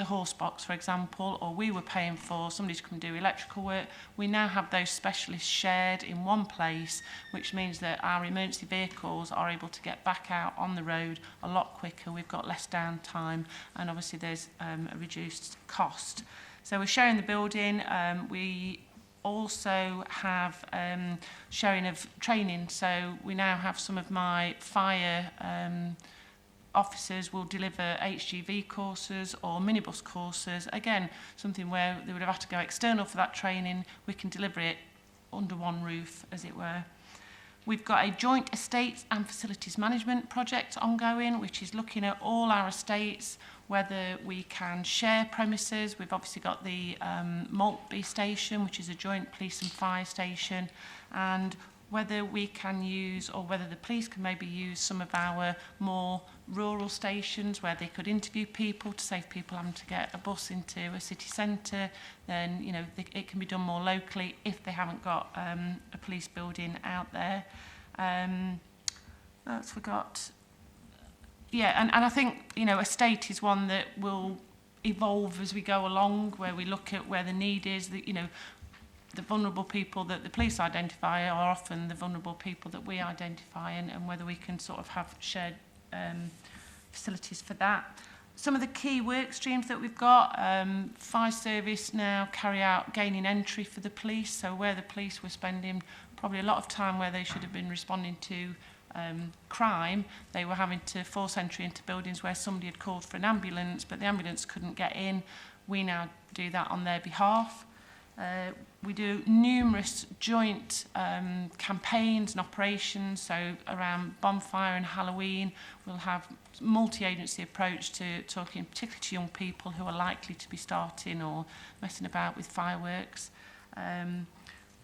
horse box, for example, or we were paying for somebody to come and do electrical work, we now have those specialists shared in one place, which means that our emergency vehicles are able to get back out on the road a lot quicker. We've got less downtime, and obviously there's a reduced cost. So we're sharing the building. We also have sharing of training, so we now have some of my fire officers will deliver HGV courses or minibus courses. Again, something where they would have had to go external for that training. We can deliver it under one roof, as it were. We've got a joint estates and facilities management project ongoing, which is looking at all our estates, whether we can share premises. We've obviously got the Maltby station, which is a joint police and fire station, and whether we can use, or whether the police can maybe use some of our more rural stations where they could interview people to save people having to get a bus into a city centre. Then, it can be done more locally if they haven't got a police building out there. That's forgot. Yeah, and I think, estate is one that will evolve as we go along, where we look at where the need is, that, the vulnerable people that the police identify are often the vulnerable people that we identify, and whether we can sort of have shared facilities for that. Some of the key work streams that we've got, fire service now carry out gaining entry for the police, so where the police were spending probably a lot of time where they should have been responding to crime, they were having to force entry into buildings where somebody had called for an ambulance, but the ambulance couldn't get in. We now do that on their behalf. We do numerous joint campaigns and operations, so around bonfire and Halloween. We'll have multi-agency approach to talking particularly to young people who are likely to be starting or messing about with fireworks.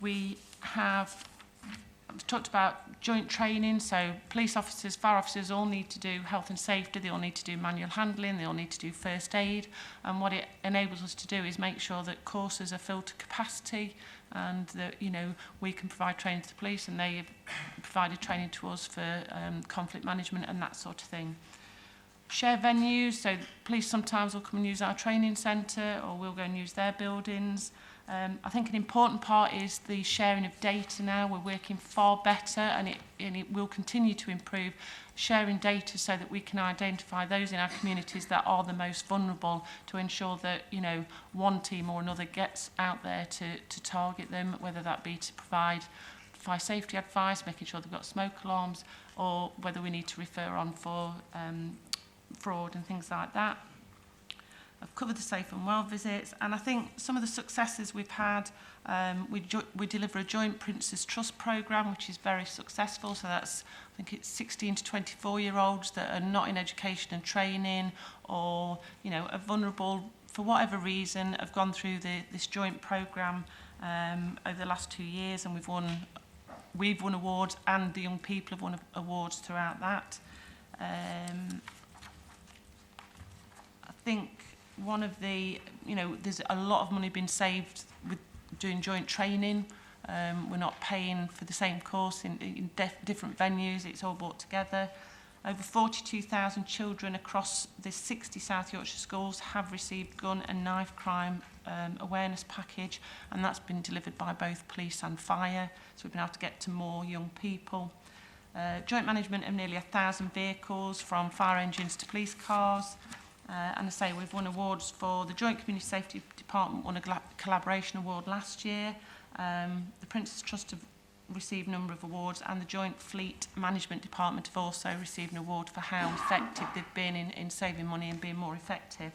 We have talked about joint training, so police officers, fire officers all need to do health and safety, they all need to do manual handling, they all need to do first aid, and what it enables us to do is make sure that courses are filled to capacity and that, you know, we can provide training to the police and they have provided training to us for conflict management and that sort of thing. Share venues, so police sometimes will come and use our training centre or we'll go and use their buildings. I think an important part is the sharing of data now. We're working far better and it will continue to improve, sharing data so that we can identify those in our communities that are the most vulnerable to ensure that, you know, one team or another gets out there to target them, whether that be to provide fire safety advice, making sure they've got smoke alarms, or whether we need to refer on for fraud and things like that. I've covered the safe and well visits, and I think some of the successes we've had, we deliver a joint Prince's Trust programme, which is very successful. So that's, I think it's 16 to 24-year-olds that are not in education and training, or, you know, are vulnerable for whatever reason, have gone through this joint programme over the last 2 years, and we've won awards, and the young people have won awards throughout that. I think one of the, you know, there's a lot of money being saved with doing joint training. We're not paying for the same course in different venues, it's all brought together. Over 42,000 children across the 60 South Yorkshire schools have received gun and knife crime awareness package, and that's been delivered by both police and fire, so we've been able to get to more young people. Joint management of nearly 1,000 vehicles, from fire engines to police cars. And I say we've won awards for the Joint Community Safety Department, won a collaboration award last year. The Prince's Trust have received a number of awards, and the Joint Fleet Management Department have also received an award for how effective they've been in saving money and being more effective.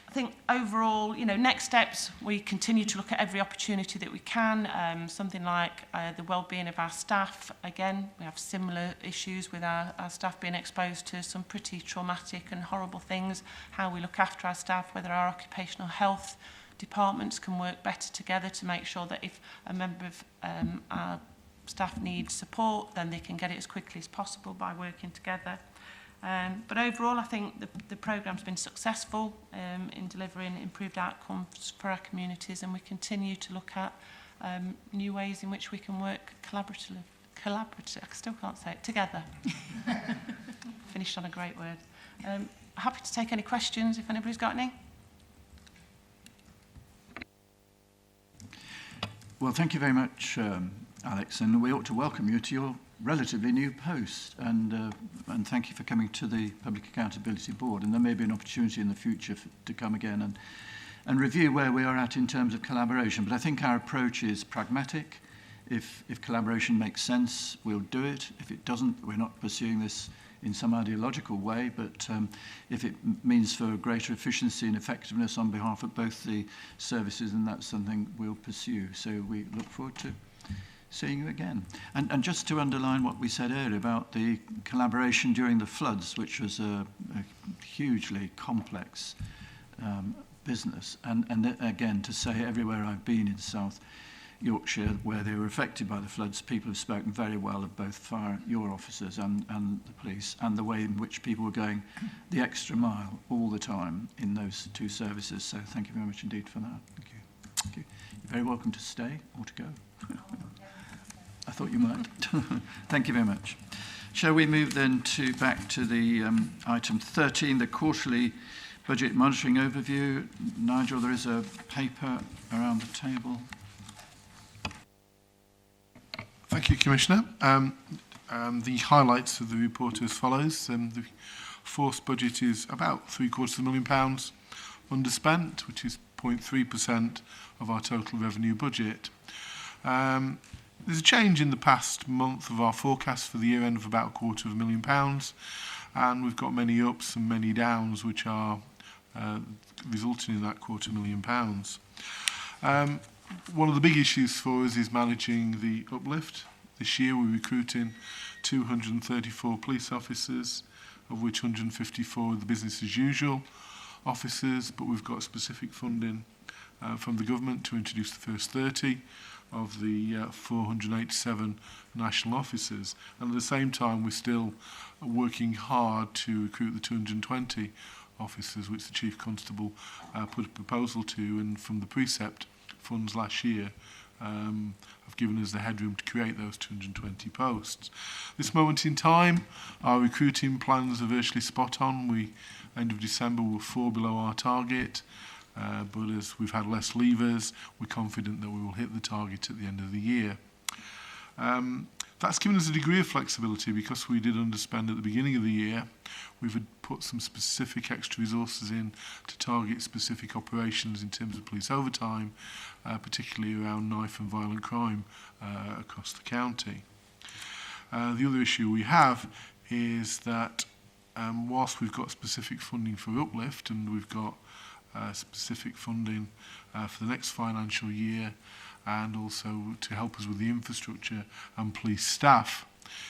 I think overall, you know, next steps, we continue to look at every opportunity that we can. Something like the well-being of our staff. Again, we have similar issues with our staff being exposed to some pretty traumatic and horrible things. How we look after our staff, whether our occupational health departments can work better together to make sure that if a member of our staff needs support, then they can get it as quickly as possible by working together. But overall, I think the programme's been successful in delivering improved outcomes for our communities, and we continue to look at new ways in which we can work collaboratively. I still can't say it, together. Finished on a great word. Happy to take any questions if anybody's got any.
Well, thank you very much, Alex, and we ought to welcome you to your relatively new post, and thank you for coming to the Public Accountability Board, and there may be an opportunity in the future to come again and review where we are at in terms of collaboration. But I think our approach is pragmatic. If collaboration makes sense, we'll do it. If it doesn't, we're not pursuing this in some ideological way, but if it means for greater efficiency and effectiveness on behalf of both the services, then that's something we'll pursue. So we look forward to seeing you again. And just to underline what we said earlier about the collaboration during the floods, which was a hugely complex business, and again, to say everywhere I've been in South Yorkshire where they were affected by the floods, people have spoken very well of both fire, your officers and the police, and the way in which people were going the extra mile all the time in those two services. So thank you very much indeed for that. Thank you. Thank you. You're very welcome to stay or to go. I thought you might. Thank you very much. Shall we move then back to the item 13, the quarterly budget monitoring overview. Nigel, there is a paper around the table.
Thank you, Commissioner. The highlights of the report are as follows. The force budget is about £750,000 underspent, which is 0.3% of our total revenue budget. There's a change in the past month of our forecast for the year end of about £250,000, and we've got many ups and many downs which are resulting in that £250,000. One of the big issues for us is managing the uplift. This year we're recruiting 234 police officers, of which 154 are the business as usual officers, but we've got specific funding from the government to introduce the first 30 of the 487 national officers. And at the same time, we're still working hard to recruit the 220 officers, which the Chief Constable put a proposal to, and from the precept funds last year have given us the headroom to create those 220 posts. This moment in time, our recruiting plans are virtually spot on. We, end of December, were 4 below our target. But as we've had less leavers, we're confident that we will hit the target at the end of the year. That's given us a degree of flexibility because we did underspend at the beginning of the year. We've put some specific extra resources in to target specific operations in terms of police overtime, particularly around knife and violent crime across the county. The other issue we have is that whilst we've got specific funding for uplift and we've got specific funding for the next financial year and also to help us with the infrastructure and police staff,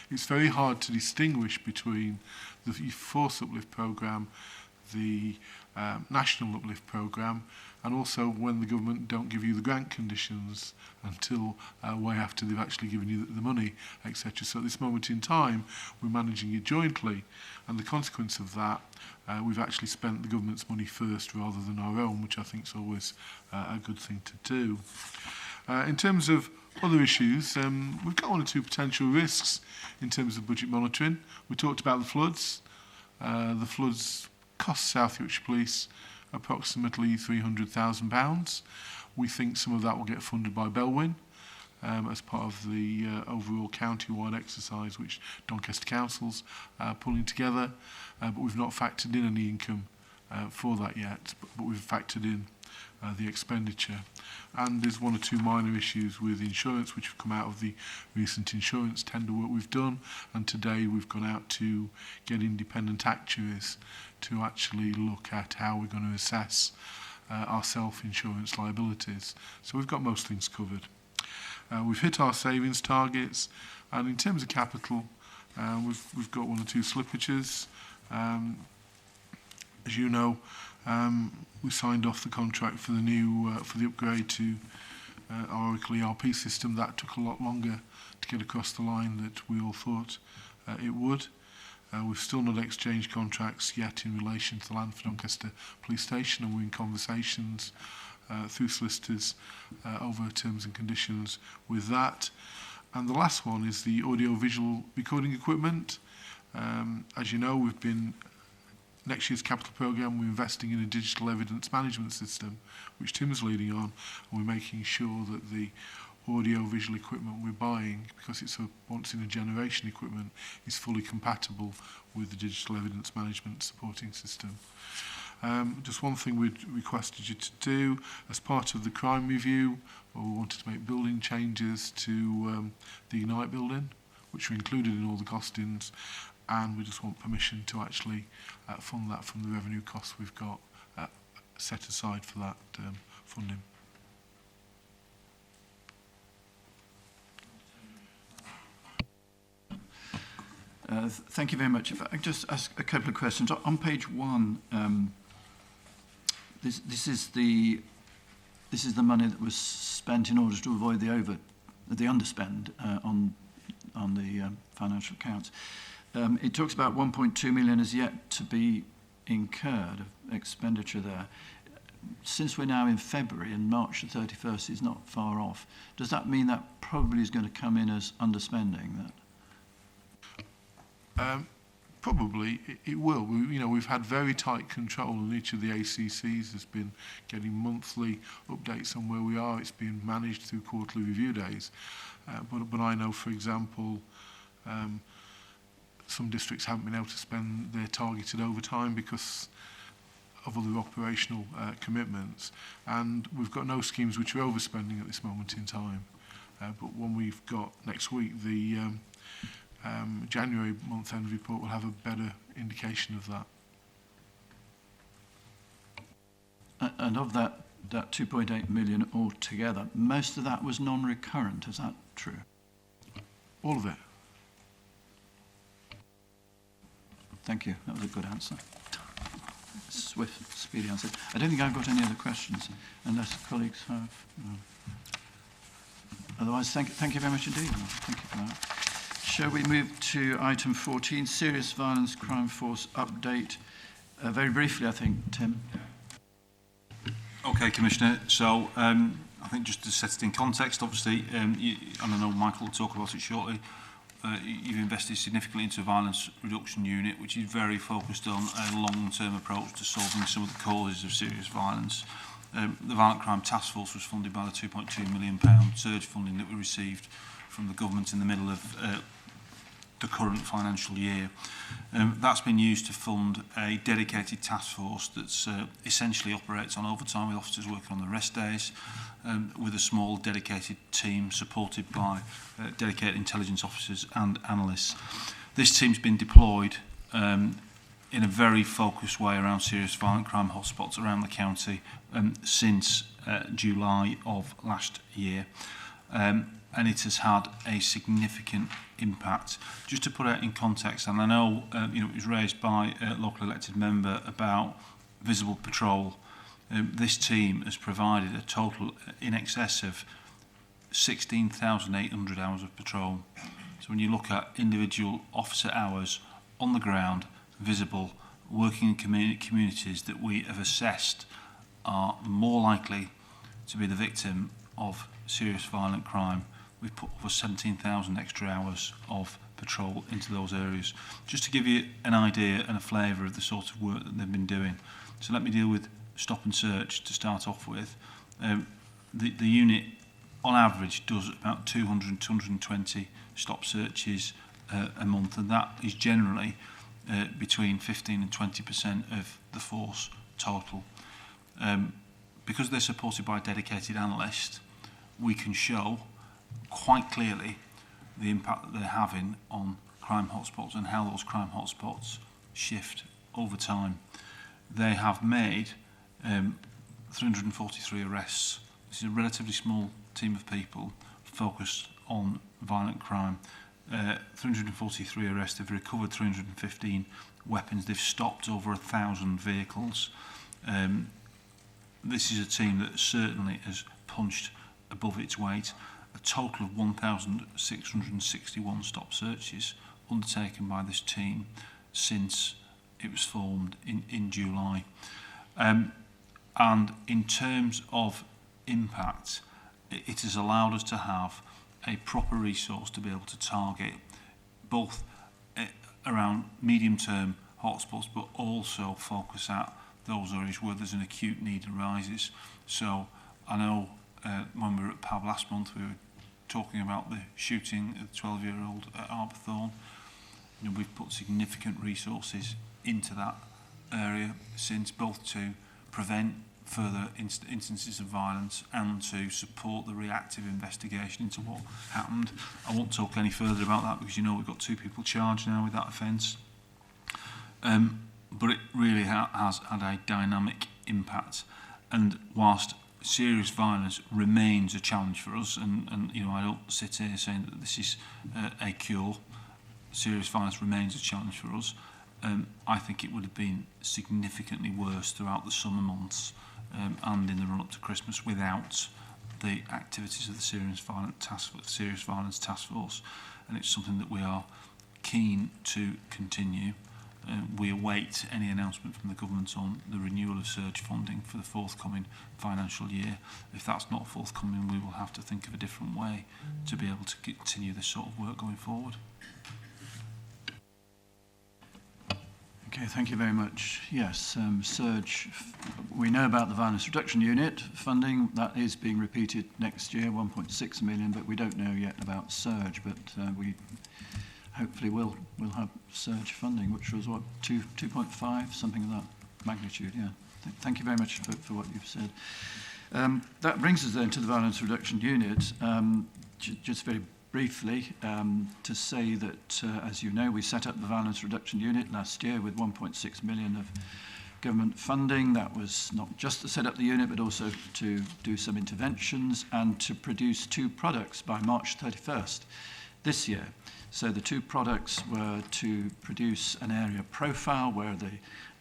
it's very hard to distinguish between the Force Uplift programme, the National Uplift programme, and also when the government don't give you the grant conditions until way after they've actually given you the money, etc. So at this moment in time, we're managing it jointly, and the consequence of that, we've actually spent the government's money first rather than our own, which I think is always a good thing to do. In terms of other issues, we've got one or two potential risks in terms of budget monitoring. We talked about the floods. The floods cost South Yorkshire Police approximately £300,000. We think some of that will get funded by Belwyn as part of the overall county-wide exercise which Doncaster Council's pulling together. But we've not factored in any income for that yet, but we've factored in the expenditure. And there's one or two minor issues with insurance which have come out of the recent insurance tender work we've done, and today we've gone out to get independent actuaries to actually look at how we're going to assess our self-insurance liabilities. So we've got most things covered. We've hit our savings targets, and in terms of capital, we've got one or two slippages. As you know, we signed off the contract for the new for the upgrade to our Oracle ERP system. That took a lot longer to get across the line than we all thought it would. We've still not exchanged contracts yet in relation to the land for Doncaster Police Station, and we're in conversations through solicitors over terms and conditions with that. And the last one is the audio-visual recording equipment. As you know, we've been next year's capital programme, we're investing in a digital evidence management system, which Tim's leading on, and we're making sure that the audio-visual equipment we're buying, because it's a once-in-a-generation equipment, is fully compatible with the digital evidence management supporting system. Just one thing we'd requested you to do, as part of the crime review, we wanted to make building changes to the Ignite building, which are included in all the costings, and we just want permission to actually fund that from the revenue costs we've got set aside for that funding.
Thank you very much. If I could just ask a couple of questions. On page 1, this is the money that was spent in order to avoid the underspend on the financial accounts. It talks about 1.2 million as yet to be incurred of expenditure there. Since we're now in February and March the 31st is not far off, does that mean that probably is going to come in as underspending?
Probably it will. We've had very tight control, and each of the ACCs has been getting monthly updates on where we are. It's been managed through quarterly review days. But I know, for example, some districts haven't been able to spend their targeted overtime because of other operational commitments, and we've got no schemes which are overspending at this moment in time. But when we've got next week the January month-end report, will have a better indication of that.
And of that that 2.8 million altogether. Most of that was non-recurrent, is that true?
All of it.
Thank you, that was a good answer. Swift, speedy answer. I don't think I've got any other questions, unless colleagues have. Otherwise, thank you very much indeed. Thank you for that. Shall we move to item 14, Serious Violence Crime Force update? Very briefly, I think, Tim.
Okay, Commissioner. So I think just to set it in context, obviously, and I know Michael will talk about it shortly, you've invested significantly into a violence reduction unit, which is very focused on a long-term approach to solving some of the causes of serious violence. The Violent Crime Task Force was funded by the £2.2 million surge funding that we received from the government in the middle of the current financial year. That's been used to fund a dedicated task force that's essentially operates on overtime with officers working on the rest days, with a small dedicated team supported by dedicated intelligence officers and analysts. This team's been deployed in a very focused way around serious violent crime hotspots around the county since July of last year. And it has had a significant impact. Just to put it in context, and I know it was raised by a local elected member about visible patrol. This team has provided a total in excess of 16,800 hours of patrol. So when you look at individual officer hours on the ground, visible, working in communities that we have assessed are more likely to be the victim of serious violent crime, we've put over 17,000 extra hours of patrol into those areas. Just to give you an idea and a flavour of the sort of work that they've been doing. So let me deal with stop and search to start off with. The unit on average does about 200 220 stop searches a month, and that is generally between 15 and 20% of the force total. Because they're supported by a dedicated analyst, we can show quite clearly the impact that they're having on crime hotspots and how those crime hotspots shift over time. They have made 343 arrests. This is a relatively small team of people focused on violent crime. 343 arrests, they've recovered 315 weapons, they've stopped over 1,000 vehicles. This is a team that certainly has punched above its weight. A total of 1,661 stop searches undertaken by this team since it was formed in July. And in terms of impact, it has allowed us to have a proper resource to be able to target both around medium-term hotspots, but also focus at those areas where there's an acute need arises. So I know when we were at PAB last month, we were talking about the shooting of the 12-year-old at Arborthorne. We've put significant resources into that area since, both to prevent further instances of violence and to support the reactive investigation into what happened. I won't talk any further about that because we've got 2 people charged now with that offence. But it really has had a dynamic impact, and whilst serious violence remains a challenge for us, and I don't sit here saying that this is a cure. Serious violence remains a challenge for us. I think it would have been significantly worse throughout the summer months and in the run-up to Christmas without the activities of the Serious Violence Task Force, and it's something that we are keen to continue. We await any announcement from the government on the renewal of surge funding for the forthcoming financial year. If that's not forthcoming, we will have to think of a different way to be able to continue this sort of work going forward.
Okay, thank you very much. Yes, surge. We know about the Violence Reduction Unit funding. That is being repeated next year, 1.6 million, but we don't know yet about surge. But we hopefully will have surge funding, which was what, 2.5, something of that magnitude. Yeah. Thank you very much for what you've said. That brings us then to the Violence Reduction Unit. Just very briefly, to say that, as you know, we set up the Violence Reduction Unit last year with 1.6 million of government funding. That was not just to set up the unit, but also to do some interventions and to produce 2 products by March 31st this year. So the 2 products were to produce an area profile where the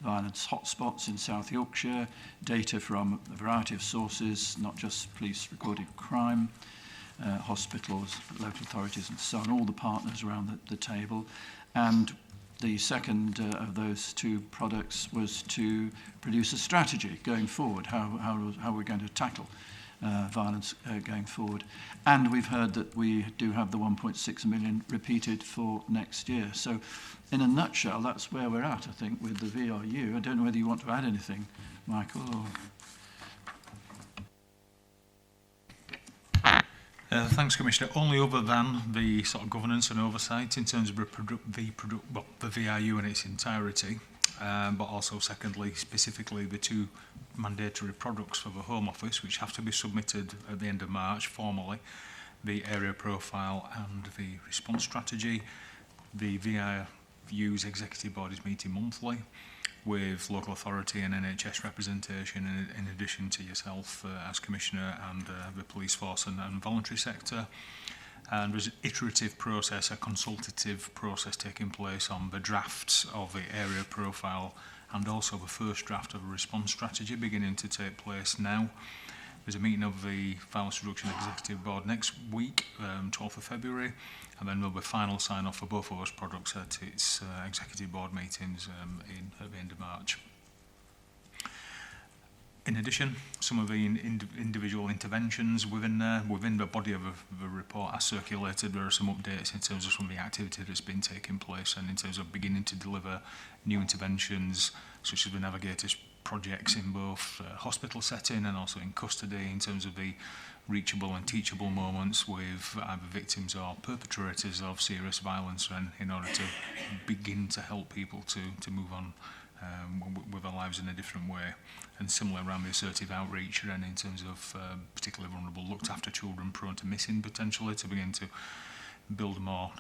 violence hotspots in South Yorkshire, data from a variety of sources, not just police recorded crime, hospitals, local authorities and so on, all the partners around the table. And the second of those 2 products was to produce a strategy going forward, how we're going to tackle violence going forward. And we've heard that we do have the 1.6 million repeated for next year. So in a nutshell, that's where we're at, I think, with the VRU. I don't know whether you want to add anything, Michael, or...
Thanks, Commissioner. Only other than the sort of governance and oversight in terms of the VRU in its entirety, but also secondly, specifically the 2 mandatory products for the Home Office, which have to be submitted at the end of March formally, the area profile and the response strategy. The VRU's executive board is meeting monthly with local authority and NHS representation in addition to yourself as Commissioner and the police force and voluntary sector. And there's an iterative process, a consultative process taking place on the drafts of the area profile and also the first draft of a response strategy beginning to take place now. There's a meeting of the Violence Reduction Executive Board next week, 12th of February, and then there'll be final sign-off for both of those products at its Executive Board meetings at the end of March. In addition, some of the individual interventions within the body of the report are circulated. There are some updates in terms of some of the activity that's been taking place and in terms of beginning to deliver new interventions, such as the Navigators projects in both hospital setting and also in custody in terms of the reachable and teachable moments with either victims or perpetrators of serious violence, and in order to begin to help people to move on with their lives in a different way. And similar around the assertive outreach and in terms of particularly vulnerable looked after children prone to missing potentially, to begin to build more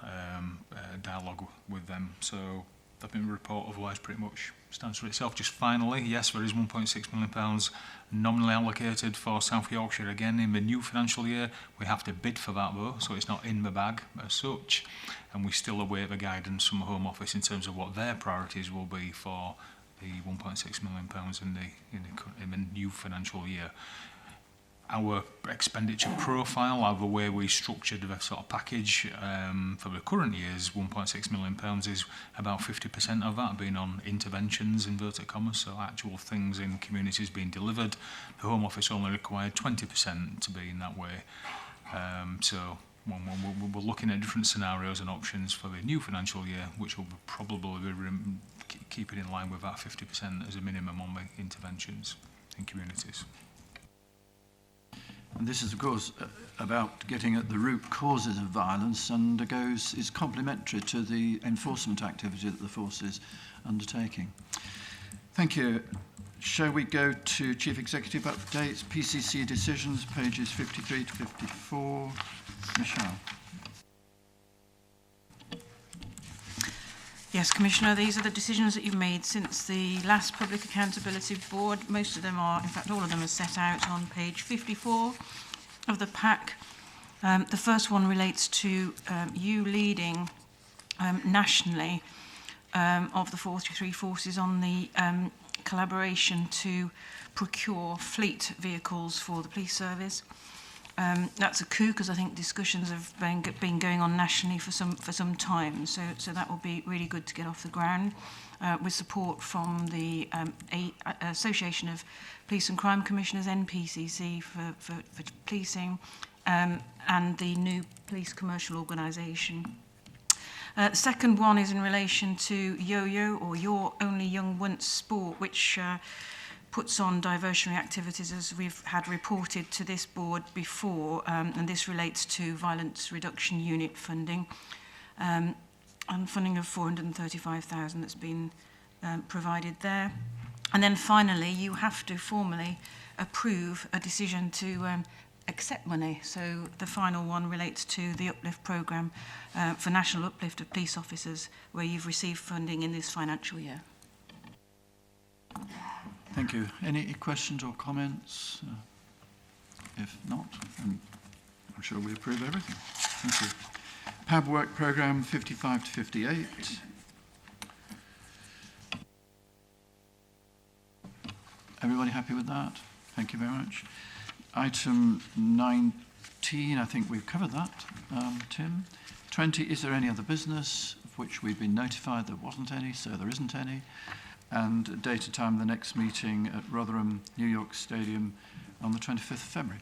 dialogue with them. So I think the report otherwise pretty much stands for itself. Just finally, yes, there is £1.6 million nominally allocated for South Yorkshire again in the new financial year. We have to bid for that though, so it's not in the bag as such, and we still await the guidance from the Home Office in terms of what their priorities will be for the £1.6 million in the new financial year. Our expenditure profile, the way we structured the sort of package for the current year's £1.6 million is about 50% of that being on interventions, inverted commas, so actual things in communities being delivered. The Home Office only required 20% to be in that way. So we're looking at different scenarios and options for the new financial year, which will probably keep it in line with that 50% as a minimum on the interventions in communities.
And this is, of course, about getting at the root causes of violence and is complementary to the enforcement activity that the force is undertaking. Thank you. Shall we go to Chief Executive updates, PCC decisions, pages 53 to 54? Michelle.
Yes, Commissioner, these are the decisions that you've made since the last Public Accountability Board. Most of them are, in fact, all of them are set out on page 54 of the pack. The first one relates to you leading nationally of the 43 forces on the collaboration to procure fleet vehicles for the police service. That's a coup because I think discussions have been going on nationally for some time. So that will be really good to get off the ground with support from the Association of Police and Crime Commissioners, NPCC, for policing, and the new police commercial organisation. The second one is in relation to Yo-Yo, or Your Only Young Once Sport, which puts on diversionary activities, as we've had reported to this board before, and this relates to violence reduction unit funding, and funding of 435,000 that's been provided there. And then finally, you have to formally approve a decision to accept money. So the final one relates to the uplift programme for national uplift of police officers, where you've received funding in this financial year.
Thank you. Any questions or comments? If not, then I'm sure we approve everything. Thank you. PAB Work Programme 55 to 58. Everybody happy with that? Thank you very much. Item 19, I think we've covered that. Tim? 20, is there any other business of which we've been notified there wasn't any, so there isn't any? And date and time of the next meeting at Rotherham, New York Stadium on the 25th of February.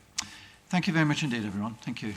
Thank you very much indeed, everyone. Thank you.